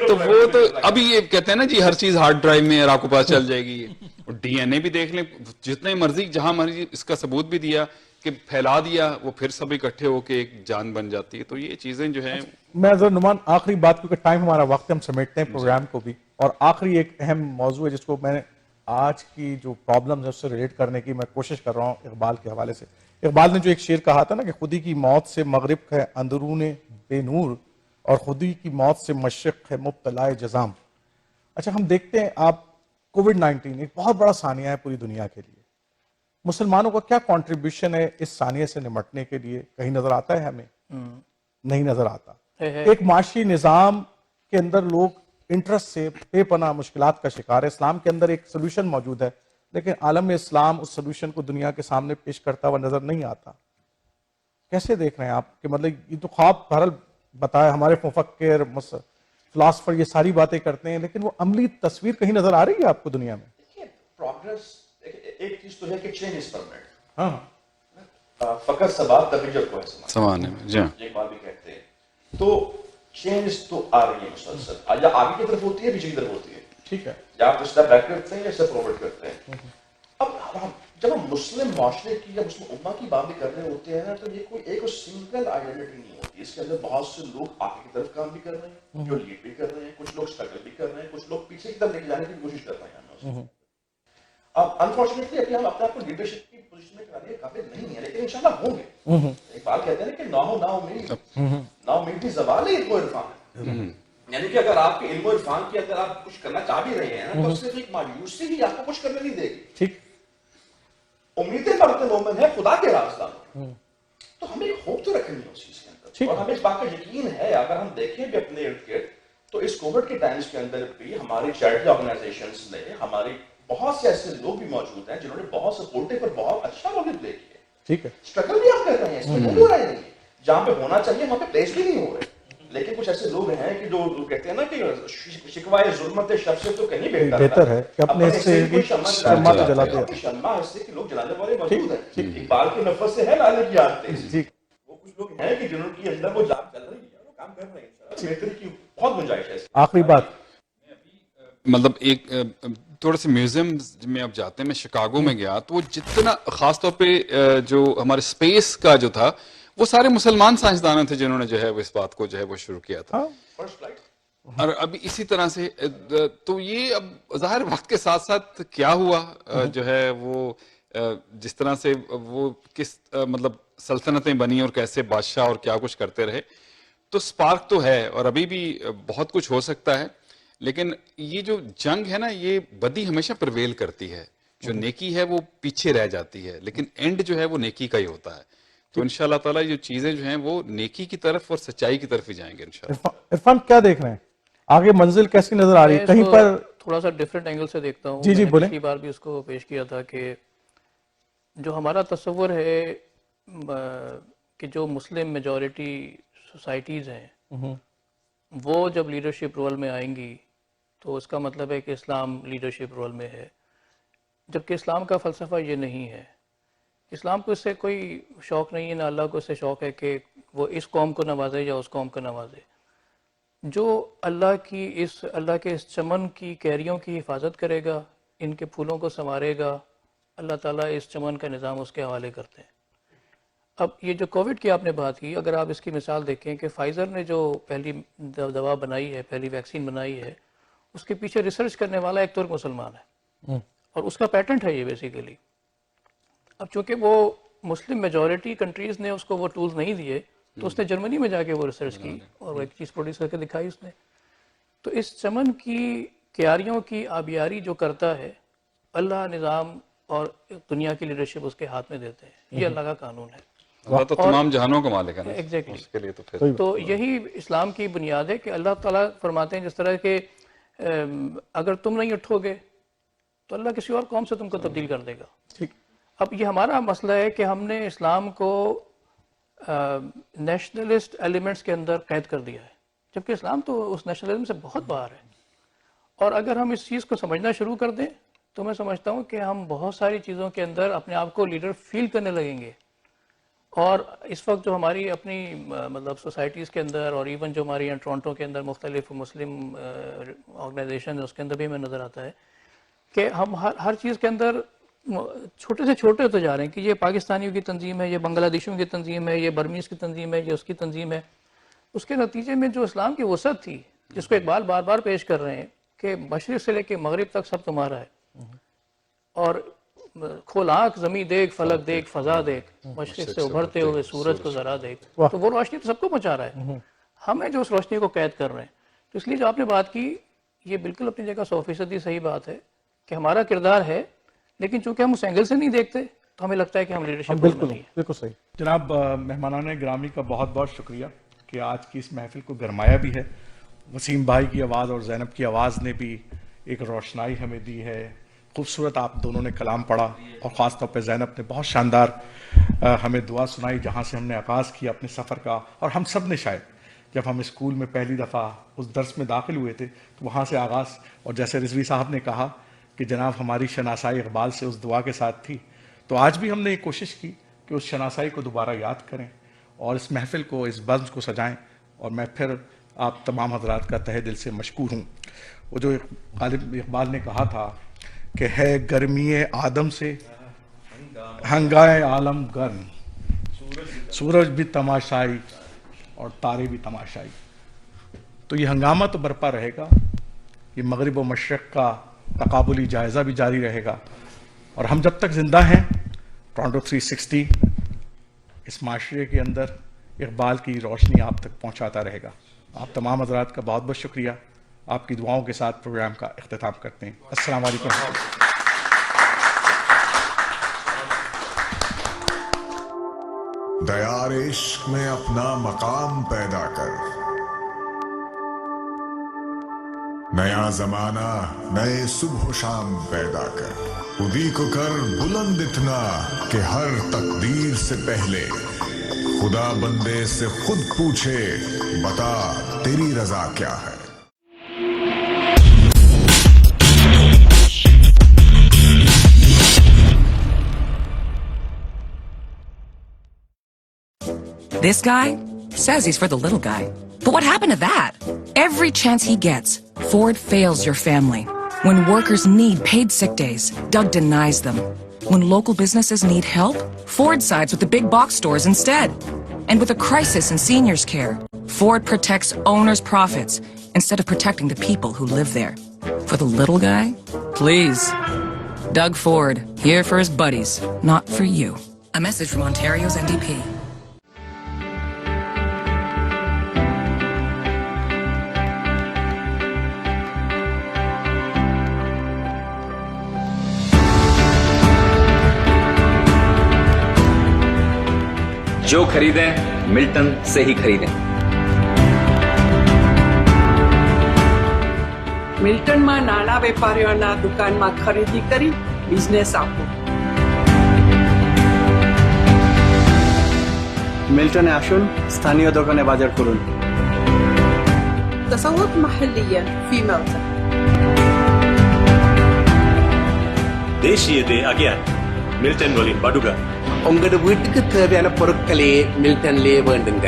Speaker 8: تو وہ تو ابھی یہ کہتے ہیں نا جی ہر چیز ہارڈ ڈرائیو میں آپ کو پتہ چل جائے گی. ڈی این اے بھی دیکھ لیں, جتنے مرضی جہاں مرضی اس کا ثبوت بھی دیا کہ پھیلا دیا, وہ پھر سب اکٹھے ہو کے ایک جان بن جاتی ہے. تو یہ چیزیں جو ہیں
Speaker 2: میں ذرا نعمان آخری بات, کیونکہ ٹائم ہمارا وقت ہم سمیٹتے ہیں پروگرام کو بھی, اور آخری ایک اہم موضوع ہے جس کو میں نے آج کی جو پرابلم ہے اس سے ریلیٹ کرنے کی میں کوشش کر رہا ہوں اقبال کے حوالے سے. اقبال نے جو ایک شعر کہا تھا نا کہ خودی کی موت سے مغرب ہے اندرون بے نور, اور خودی کی موت سے مشرق ہے مبتلا جزام. اچھا ہم دیکھتے ہیں آپ کووڈ-19 ایک بہت بڑا ثانیہ ہے پوری دنیا کے لیے, مسلمانوں کا کیا کنٹریبیوشن ہے اس ثانیہ سے نمٹنے کے لیے؟ کہیں نظر آتا ہے ہمیں؟ نہیں نظر آتا. ایک معاشی نظام کے اندر لوگ انٹرسٹ سے بے پناہ مشکلات کا شکار ہے. اسلام کے اندر ایک سلوشن موجود ہے, لیکن عالم اسلام اس سلوشن کو دنیا کے سامنے پیش کرتا ہوا نظر نہیں آتا. کیسے دیکھ رہے ہیں آپ کہ مطلب یہ تو خواب بہرحال بتائے ہمارے مفکر فلاسفر یہ ساری باتیں کرتے ہیں, لیکن وہ عملی تصویر کہیں نظر آ رہی ہے آپ کو دنیا میں؟
Speaker 4: دیکھیے پروگرس ایک چیز تو ہے کہ چینج از پرماننٹ. ہاں, فقط ثبات تبھی جب کو ہے
Speaker 8: سمانے میں, جی
Speaker 4: ایک بات بھی کہتے ہیں. تو چینج تو آ رہی ہے مسلسل, یا آگے کی طرف ہوتی ہے پیچھے کی طرف ہوتی ہے.
Speaker 2: ٹھیک ہے,
Speaker 4: یا آپ اسٹیپ بیک کرتے ہیں یا اسٹیپ فارورڈ کرتے ہیں. اب جب ہم مسلم معاشرے کی یا مسلم امہ کی بات بھی کر رہے ہوتے ہیں نا, تو یہ کوئی ایک سنگل آئیڈینٹی نہیں ہوتی. اس کے اندر بہت سے لوگ آگے کی طرف کام بھی کر رہے ہیں, جو لیڈ بھی کر رہے ہیں, کچھ لوگ اسٹرگل بھی کر رہے ہیں, کچھ لوگ پیچھے کی طرف لے کے جانے کی کوشش کر رہے ہیں. اب انفارچونیٹلی ابھی ہم اپنے آپ کو لیڈرشپ کی پوزیشن میں کرانے کے قابل نہیں ہے, لیکن انشاءاللہ ہوں گے. ایک بات کہتے ہیں نا کہ نا امیدی زوال علم و عرفان ہے. یعنی کہ اگر آپ کے علم و عرفان کی اگر آپ کچھ کرنا چاہ بھی رہے ہیں تو صرف ایک مایوسی ہی آپ کو کچھ کرنے نہیں دے گی.
Speaker 2: ٹھیک,
Speaker 4: امیدیں بڑھتے مومن ہے خدا کے راستہ میں, تو ہمیں ایک ہوپ تو رکھنی ہے اس چیز کے اندر, اور ہمیں اس بات کا یقین ہے. اگر ہم دیکھیں بھی اپنے ارد گرد تو اس کووڈ کے ٹائمز کے اندر بھی ہماری چیریٹی آرگنائزیشنز نے, ہماری بہت سے ایسے لوگ بھی موجود ہیں جنہوں نے بہت سپورٹیو اور بہت اچھا رول پلے کیا.
Speaker 2: ٹھیک ہے,
Speaker 4: اسٹرگل بھی آپ کر رہے ہیں, اس میں نہیں ہو رہے نہیں, جہاں پہ ہونا چاہیے وہاں پہ پلیس بھی نہیں ہو رہے. لیکن کچھ ایسے لوگ ہیں کہ جو کہتے ہیں نا کہ شکوائے ظلمت شب سے تو کہیں
Speaker 2: بہتر ہے کہ اپنے حصے کی شمع تو جلاتے ہیں.
Speaker 4: شمع حصے کے لوگ جلانے والے موجود ہیں. اقبال کی نفس سے ہے لانے کی عادتیں. وہ کچھ لوگ ہیں کہ جنہوں کی اندر وہ جان چل رہی ہے, وہ کام کر رہے ہیں. بہتری کی بہت گنجائش ہے.
Speaker 2: آخری بات,
Speaker 8: مطلب ایک تھوڑے سے میوزیم میں اب جاتے ہیں, میں شکاگو میں گیا تو وہ جتنا خاص طور پہ جو ہمارے اسپیس کا جو تھا وہ سارے مسلمان سائنسدانوں تھے جنہوں نے جو ہے وہ اس بات کو جو ہے وہ شروع کیا تھا. اور ابھی اسی طرح سے تو یہ اب ظاہر وقت کے ساتھ ساتھ کیا ہوا جو ہے وہ جس طرح سے وہ کس مطلب سلطنتیں بنی اور کیسے بادشاہ اور کیا کچھ کرتے رہے, تو سپارک تو ہے اور ابھی بھی بہت کچھ ہو سکتا ہے. لیکن یہ جو جنگ ہے نا, یہ بدی ہمیشہ پرویل کرتی ہے, جو نیکی ہے وہ پیچھے رہ جاتی ہے, لیکن اینڈ جو ہے وہ نیکی کا ہی ہوتا ہے. تو انشاءاللہ تعالیٰ یہ چیزیں جو ہیں وہ نیکی کی طرف اور سچائی کی طرف ہی جائیں گے انشاءاللہ.
Speaker 2: عرفان کیا دیکھ رہے ہیں آگے منزل کیسی نظر آ رہی ہے؟ کہیں پر
Speaker 5: تھوڑا سا ڈیفرنٹ اینگل سے دیکھتا ہوں.
Speaker 2: جی بولیں.
Speaker 5: پچھلی بار بھی اس کو پیش کیا تھا کہ جو ہمارا تصور ہے کہ جو مسلم میجورٹی سوسائٹیز ہیں وہ جب لیڈرشپ رول میں آئیں گی تو اس کا مطلب ہے کہ اسلام لیڈرشپ رول میں ہے, جبکہ اسلام کا فلسفہ یہ نہیں ہے. اسلام کو اس سے کوئی شوق نہیں ہے, نہ اللہ کو اس سے شوق ہے کہ وہ اس قوم کو نوازے یا اس قوم کو نوازے. جو اللہ کے اس چمن کی کیریوں کی حفاظت کرے گا, ان کے پھولوں کو سنوارے گا، اللہ تعالیٰ اس چمن کا نظام اس کے حوالے کرتے ہیں۔ اب یہ جو کووڈ کی آپ نے بات کی، اگر آپ اس کی مثال دیکھیں کہ فائزر نے جو پہلی دوا بنائی ہے، پہلی ویکسین بنائی ہے، اس کے پیچھے ریسرچ کرنے والا ایک ترک مسلمان ہے اور اس کا پیٹنٹ ہے یہ بیسیکلی۔ اب چونکہ وہ مسلم میجورٹی کنٹریز نے اس کو وہ ٹولز نہیں دیے، تو اس نے جرمنی میں جا کے وہ ریسرچ کی اور وہ ایک چیز پروڈیوس کر کے دکھائی اس نے۔ تو اس چمن کی کیاریوں کی آبیاری جو کرتا ہے، اللہ نظام اور دنیا کی لیڈرشپ اس کے ہاتھ میں دیتے ہیں، یہ اللہ کا قانون ہے۔
Speaker 8: اللہ تو تمام جہانوں کا مالک ہے نا،
Speaker 5: ایگزیکٹلی،
Speaker 8: اس کے لیے تو پھر
Speaker 5: تو یہی اسلام کی بنیاد ہے کہ اللہ تعالیٰ فرماتے ہیں جس طرح کہ اگر تم نہیں اٹھو گے تو اللہ کسی اور قوم سے تم کو تبدیل کر دے گا۔ اب یہ ہمارا مسئلہ ہے کہ ہم نے اسلام کو نیشنلسٹ ایلیمنٹس کے اندر قید کر دیا ہے، جبکہ اسلام تو اس نیشنلزم سے بہت باہر ہے۔ اور اگر ہم اس چیز کو سمجھنا شروع کر دیں تو میں سمجھتا ہوں کہ ہم بہت ساری چیزوں کے اندر اپنے آپ کو لیڈر فیل کرنے لگیں گے۔ اور اس وقت جو ہماری اپنی مطلب سوسائٹیز کے اندر اور ایون جو ہماری یہاں ٹورنٹو کے اندر مختلف مسلم آرگنائزیشن اس کے اندر بھی ہمیں نظر آتا ہے کہ ہم ہر چیز کے اندر چھوٹے سے چھوٹے ہوتے جا رہے ہیں کہ یہ پاکستانیوں کی تنظیم ہے، یہ بنگلہ دیشیوں کی تنظیم ہے، یہ برمیز کی تنظیم ہے، یہ اس کی تنظیم ہے۔ اس کے نتیجے میں جو اسلام کی وسعت تھی، جس کو اقبال بار بار پیش کر رہے ہیں کہ مشرق سے لے کے مغرب تک سب تمہارا ہے، اور کھول آنکھ زمین دیکھ، فلک دیکھ، فضا دیکھ، مشرق سے ابھرتے ہوئے سورج کو ذرا دیکھ، تو وہ روشنی تو سب کو پہنچا رہا ہے، ہمیں جو اس روشنی کو قید کر رہے ہیں۔ تو اس لیے جو آپ نے بات کی یہ بالکل اپنی جگہ 100% صحیح بات ہے کہ ہمارا کردار ہے، لیکن چونکہ ہم اس اینگل سے نہیں دیکھتے تو ہمیں لگتا ہے کہ ہم لیڈرشپ
Speaker 2: بالکل صحیح۔ جناب مہمانان گرامی کا بہت بہت شکریہ کہ آج کی اس محفل کو گرمایا بھی ہے۔ وسیم بھائی کی آواز اور زینب کی آواز نے بھی ایک روشنائی ہمیں دی ہے۔ خوبصورت آپ دونوں نے کلام پڑھا، اور خاص طور پہ زینب نے بہت شاندار ہمیں دعا سنائی جہاں سے ہم نے آغاز کیا اپنے سفر کا، اور ہم سب نے شاید جب ہم اسکول میں پہلی دفعہ اس درس میں داخل ہوئے تھے تو وہاں سے آغاز، اور جیسے رضوی صاحب نے کہا کہ جناب ہماری شناسائی اقبال سے اس دعا کے ساتھ تھی، تو آج بھی ہم نے یہ کوشش کی کہ اس شناسائی کو دوبارہ یاد کریں اور اس محفل کو، اس بزم کو سجائیں۔ اور میں پھر آپ تمام حضرات کا تہہ دل سے مشکور ہوں۔ وہ جو غالب اقبال نے کہا تھا کہ ہے گرمی آدم سے ہنگائے عالم گرم، سورج بھی تماشائی اور تارے بھی تماشائی۔ تو یہ ہنگامہ تو برپا رہے گا، یہ مغرب و مشرق کا تقابلی جائزہ بھی جاری رہے گا، اور ہم جب تک زندہ ہیں ٹورنٹو 360 اس معاشرے کے اندر اقبال کی روشنی آپ تک پہنچاتا رہے گا۔ آپ تمام حضرات کا بہت بہت شکریہ۔ آپ کی دعاؤں کے ساتھ پروگرام کا اختتام کرتے ہیں۔ السلام علیکم۔
Speaker 1: دیار عشق میں اپنا مقام پیدا کر، نیا زمانہ نئے صبح و شام پیدا کر، خودی کو کر بلند اتنا کہ ہر تقدیر سے پہلے خدا بندے سے خود پوچھے بتا تیری رضا کیا ہے۔
Speaker 14: This guy says he's for the little guy. But what happened to that? Every chance he gets, Ford fails your family. When workers need paid sick days, Doug denies them. When local businesses need help, Ford sides with the big box stores instead. And with a crisis in seniors' care, Ford protects owners' profits instead of protecting the people who live there. For the little guy? Please. Doug Ford, here for his buddies, not for you. A message from Ontario's NDP.
Speaker 15: جو خریدیں Milton سے ہی خریدیں۔
Speaker 16: મિલ્ટનમાં નાના વેપારીઓના દુકાનમાં ખરીદી કરી business આપો।
Speaker 17: মিল্টনে আসুন, স্থানীয় দোকানে বাজার করুন।
Speaker 16: تسوق محليا في ملتن۔
Speaker 18: தேசியதே அகியான் மில்டன் வலின் படுகா।
Speaker 19: உங்களோட வீட்டுக்கு தேவையான பொருட்களே மில்டன்லயே வேண்டுங்க।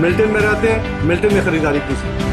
Speaker 17: ملٹن میں رہتے ہیں, ملٹن میں خریداری کیجیے.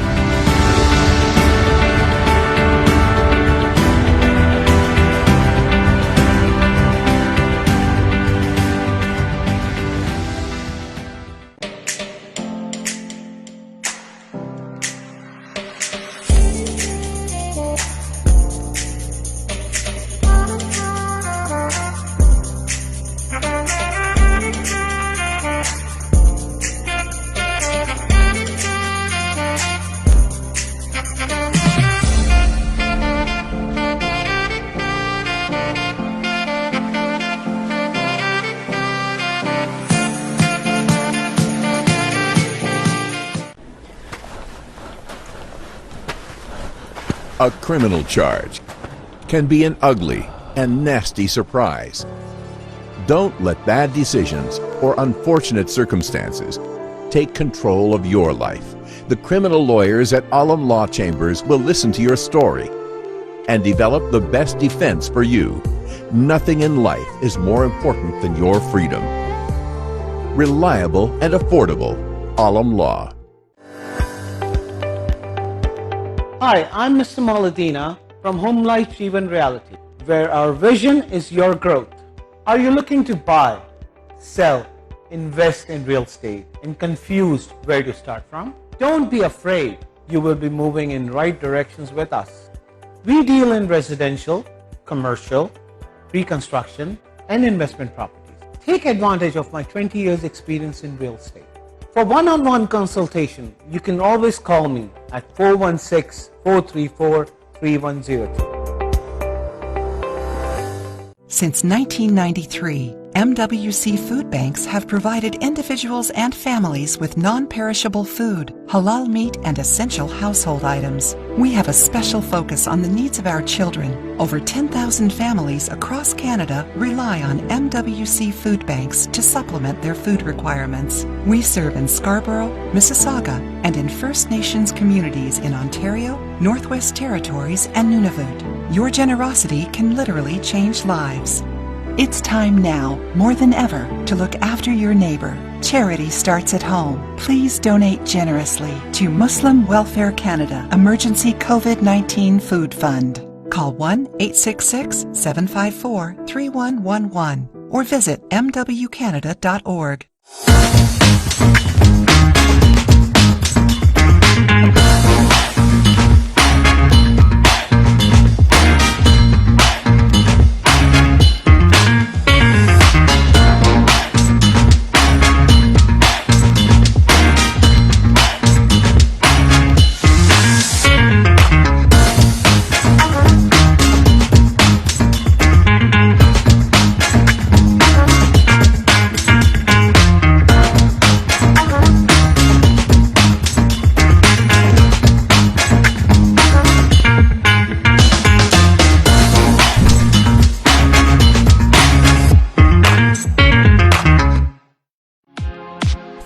Speaker 3: A criminal charge can be an ugly and nasty surprise. Don't let bad decisions or unfortunate circumstances take control of your life. The criminal lawyers at Alam Law Chambers will listen to your story and develop the best defense for you. Nothing in life is more important than your freedom. Reliable and affordable. Alam Law.
Speaker 6: Hi, I'm Mr. Maladina from Home Life Jeevan Reality, where our vision is your growth. Are you looking to buy, sell, invest in real estate and confused where to start from? Don't be afraid. You will be moving in right directions with us. We deal in residential, commercial, reconstruction and investment properties. Take advantage of my 20 years experience in real estate. For one-on-one consultation, you can always call me at 416-434-3102.
Speaker 7: Since 1993, MWC Food Banks have provided individuals and families with non-perishable food, halal meat, and essential household items. We have a special focus on the needs of our children. Over 10,000 families across Canada rely on MWC Food Banks to supplement their food requirements. We serve in Scarborough, Mississauga, and in First Nations communities in Ontario, Northwest Territories, and Nunavut. Your generosity can literally change lives. It's time now, more than ever, to look after your neighbor. Charity starts at home. Please donate generously to Muslim Welfare Canada Emergency COVID-19 Food Fund. Call 1-866-754-3111 or visit mwcanada.org.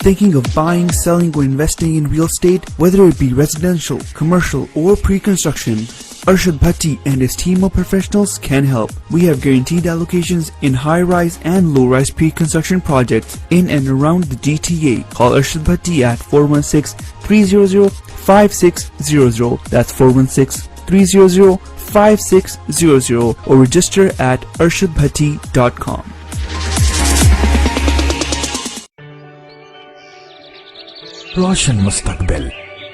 Speaker 20: Thinking of buying, selling, or investing in real estate, whether it be residential, commercial, or pre-construction, Arshad Bhatti and his team of professionals can help. We have guaranteed allocations in high-rise and low-rise pre-construction projects in and around the GTA. Call Arshad Bhatti at 416-300-5600. That's 416-300-5600 or register at arshadbhatti.com.
Speaker 21: روشن مستقبل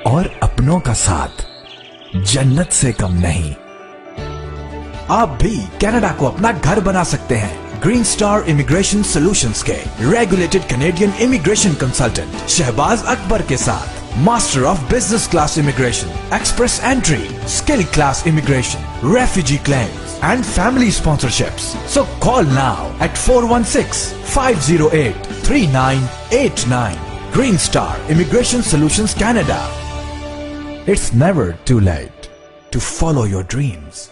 Speaker 21: اور اپنوں کا ساتھ جنت سے کم نہیں. آپ بھی کینیڈا کو اپنا گھر بنا سکتے ہیں. گرین سٹار امیگریشن سولوشنز کے regulated Canadian immigration consultant Shahbaz Akbar کے ساتھ master of business class immigration, express entry, skill class immigration, refugee claims and family sponsorships. So call now at 416-508-3989. Green Star Immigration Solutions Canada. It's never too late to follow your dreams.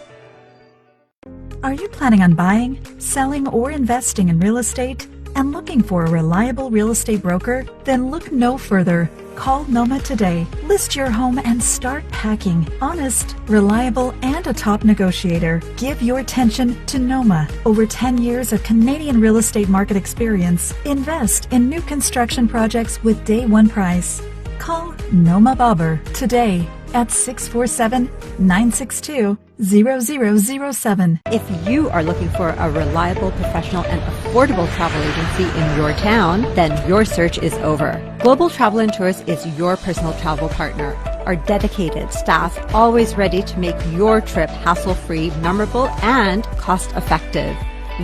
Speaker 22: Are you planning on buying, selling, or investing in real estate?
Speaker 7: and looking for a reliable real estate broker? Then look no further. Call Noma today. List your home and start packing. Honest, reliable, and a top negotiator. Give your attention to Noma. Over 10 years of Canadian real estate market experience. Invest in new construction projects with day one price. Call Noma Babur today at 647-962-0007.
Speaker 9: If you are looking for a reliable, professional, and affordable travel agency in your town, then your search is over. Global Travel and Tours is your personal travel partner. Our dedicated staff, always ready to make your trip hassle-free, memorable, and cost-effective.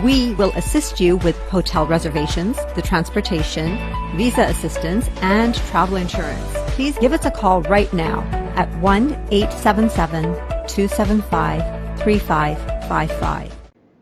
Speaker 9: We will assist you with hotel reservations, the transportation, visa assistance, and travel insurance. Please give us a call right now at 1-877-275-3555.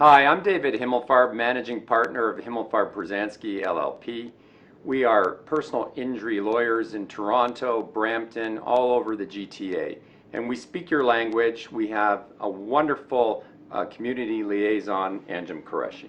Speaker 11: Hi, I'm David Himmelfarb, managing partner of Himmelfarb Brzezinski LLP. We are personal injury lawyers in Toronto, Brampton, all over the GTA. And we speak your language. We have a wonderful community liaison, Anjum Qureshi.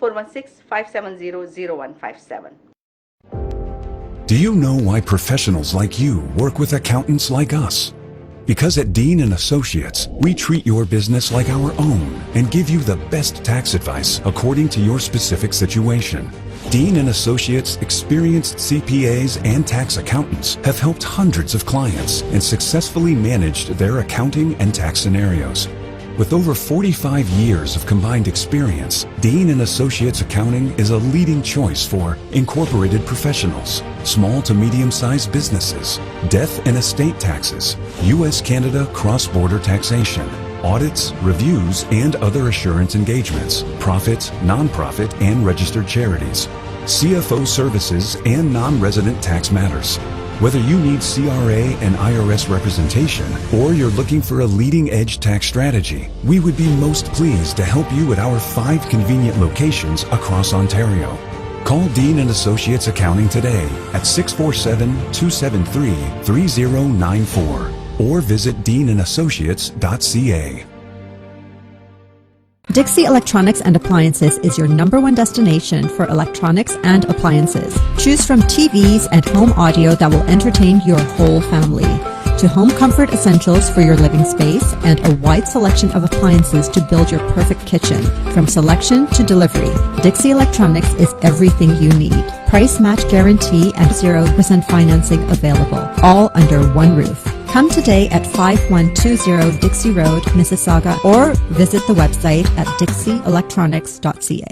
Speaker 10: 416-570-0157.
Speaker 13: Do you know why professionals like you work with accountants like us? Because at Dean & Associates, we treat your business like our own and give you the best tax advice according to your specific situation. Dean & Associates experienced CPAs and tax accountants have helped hundreds of clients and successfully managed their accounting and tax scenarios. With over 45 years of combined experience, Dean & Associates Accounting is a leading choice for incorporated professionals, small to medium-sized businesses, death and estate taxes, U.S.-Canada cross-border taxation, audits, reviews, and other assurance engagements, profit, non-profit, and registered charities, CFO services, and non-resident tax matters. Whether you need CRA and IRS representation or you're looking for a leading-edge tax strategy, we would be most pleased to help you at our 5 convenient locations across Ontario. Call Dean & Associates Accounting today at 647-273-3094 or visit deanandassociates.ca.
Speaker 9: Dixie Electronics and Appliances is your #1 destination for electronics and appliances. Choose from TVs and home audio that will entertain your whole family, to home comfort essentials for your living space and a wide selection of appliances to build your perfect kitchen. From selection to delivery, Dixie Electronics is everything you need. Price match guarantee and 0% financing available, all under one roof. Come today at 5120 Dixie Road, Mississauga, or visit the website at dixieelectronics.ca.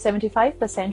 Speaker 23: 75%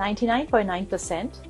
Speaker 23: 99.9%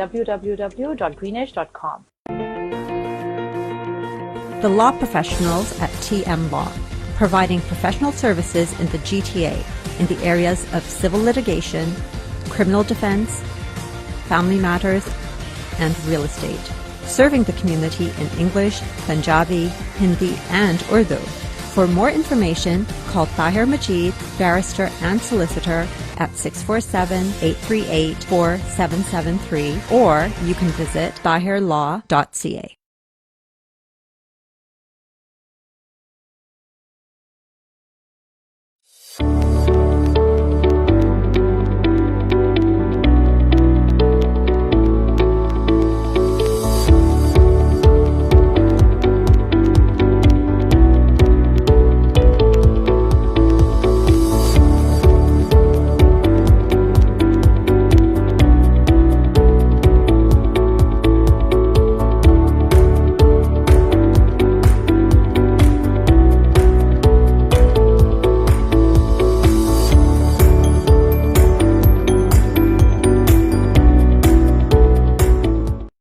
Speaker 23: www.greenish.com.
Speaker 9: The law professionals at TM Law, providing professional services in the GTA in the areas of civil litigation, criminal defense, family matters, and real estate. Serving the community in English, Punjabi, Hindi, and Urdu. For more information, call Tahir Majid, barrister and solicitor at 647-838-4773, or you can visit tahirlaw.ca.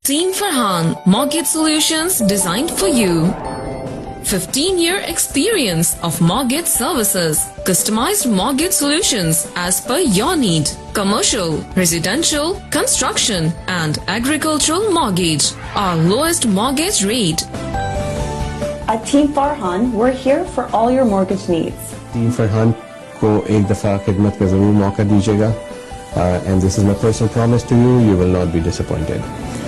Speaker 14: Team Farhan, mortgage solutions designed for you. 15-year experience of mortgage services. Customized mortgage solutions as per your need. Commercial, residential, construction and agricultural mortgage. Our lowest mortgage rate.
Speaker 4: At Team Farhan, we're here for all your mortgage needs.
Speaker 12: Team Farhan کو ایک دفعہ خدمت کا ضرور موقع دیجیے گا. And this is my personal promise to you, you will not be disappointed.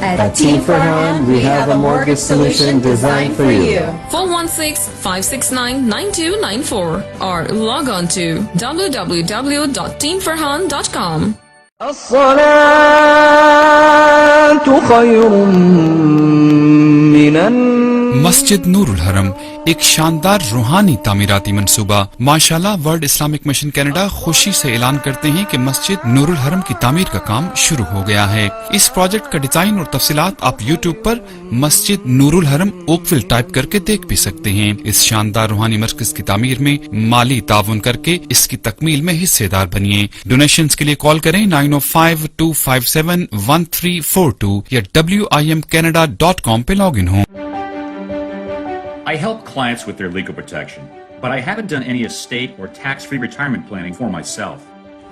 Speaker 4: At Team Farhan, we have a mortgage solution designed for you.
Speaker 14: 416-569-9294 or log on to www.teamfarhan.com.
Speaker 24: الصلاة خير من
Speaker 25: مسجد نور الحرم ایک شاندار روحانی تعمیراتی منصوبہ. ماشاءاللہ ورلڈ اسلامک مشن کینیڈا خوشی سے اعلان کرتے ہیں کہ مسجد نور الحرم کی تعمیر کا کام شروع ہو گیا ہے. اس پروجیکٹ کا ڈیزائن اور تفصیلات آپ یوٹیوب پر مسجد نور الحرم اوکویل ٹائپ کر کے دیکھ بھی سکتے ہیں. اس شاندار روحانی مرکز کی تعمیر میں مالی تعاون کر کے اس کی تکمیل میں حصے دار بنیے. ڈونیشنز کے لیے کال کریں 9052571342 یا WIMCanada.com پہ لاگ ان ہوں.
Speaker 26: I help clients with their legal protection, but I haven't done any estate or tax-free retirement planning for myself.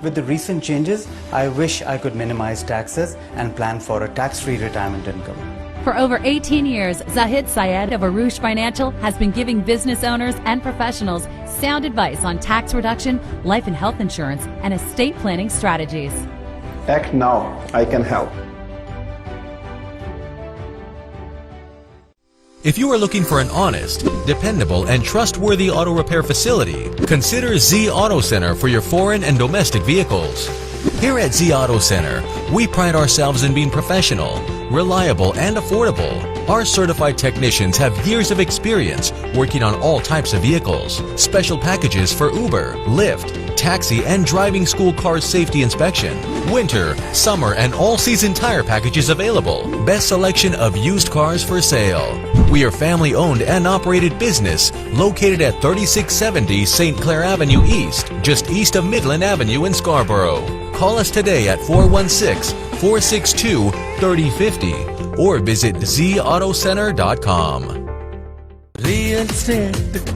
Speaker 22: With the recent changes, I wish I could minimize taxes and plan for a tax-free retirement income.
Speaker 27: For over 18 years, Zahid Syed of Arush Financial has been giving business owners and professionals sound advice on tax reduction, life and health insurance, and estate planning strategies.
Speaker 17: Act now, I can help.
Speaker 28: If you are looking for an honest, dependable, and trustworthy auto repair facility, consider Z Auto Center for your foreign and domestic vehicles. Here at Z Auto Center, we pride ourselves in being professional, reliable, and affordable. Our certified technicians have years of experience working on all types of vehicles. Special packages for Uber, Lyft, taxi, and driving school car safety inspection. Winter, summer, and all-season tire packages available. Best selection of used cars for sale. We are family-owned and operated business located at 3670 St. Clair Avenue East, just east of Midland Avenue in Scarborough. Call us today at 416-462-3050 or visit zautocenter.com.
Speaker 24: Real estate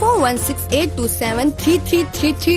Speaker 29: 4168273333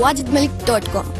Speaker 29: wajidmalik.com.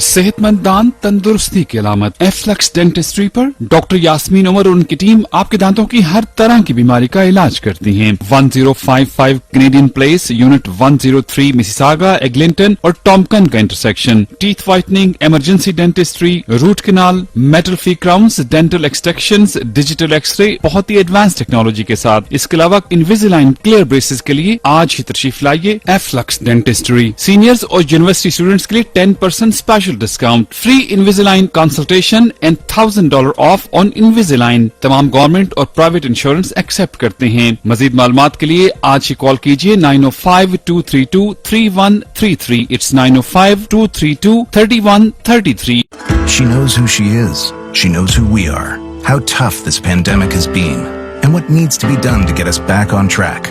Speaker 25: صحت مند دانت تندرستی کی علامت. ایفلکس dentistry پر doctor Yasmin عمر اور ان کی team آپ کے دانتوں کی ہر طرح کی بیماری کا علاج کرتی ہیں. 1055 Canadian place, unit 103 Mississauga, Eglinton اور ٹامکن کا intersection. Teeth whitening, emergency dentistry, root canal, metal free crowns, dental extractions, digital X ray بہت ہی ایڈوانس ٹیکنالوجی کے ساتھ. اس کے علاوہ انویزیلائن کلیئر بریسز کے لیے آج ہی تشریف لائیے. ایفلکس ڈینٹسٹری سینئرز اور یونیورسٹی اسٹوڈنٹس کے لیے 10% special discount, free Invisalign consultation and $1,000 off on Invisalign. تمام گورنمنٹ اور پرائیویٹ انشورنس ایکسپٹ کرتے ہیں. مزید معلومات کے لیے آج ہی کال کیجیے 905-232-3133. It's 905-232-3133.
Speaker 30: She knows who she is. She knows who we are. How tough this pandemic has been and what needs to be done to get us back on track.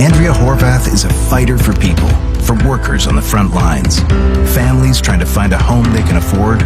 Speaker 30: Andrea Horvath is a fighter for people, for workers on the front lines, families trying to find a home they can afford,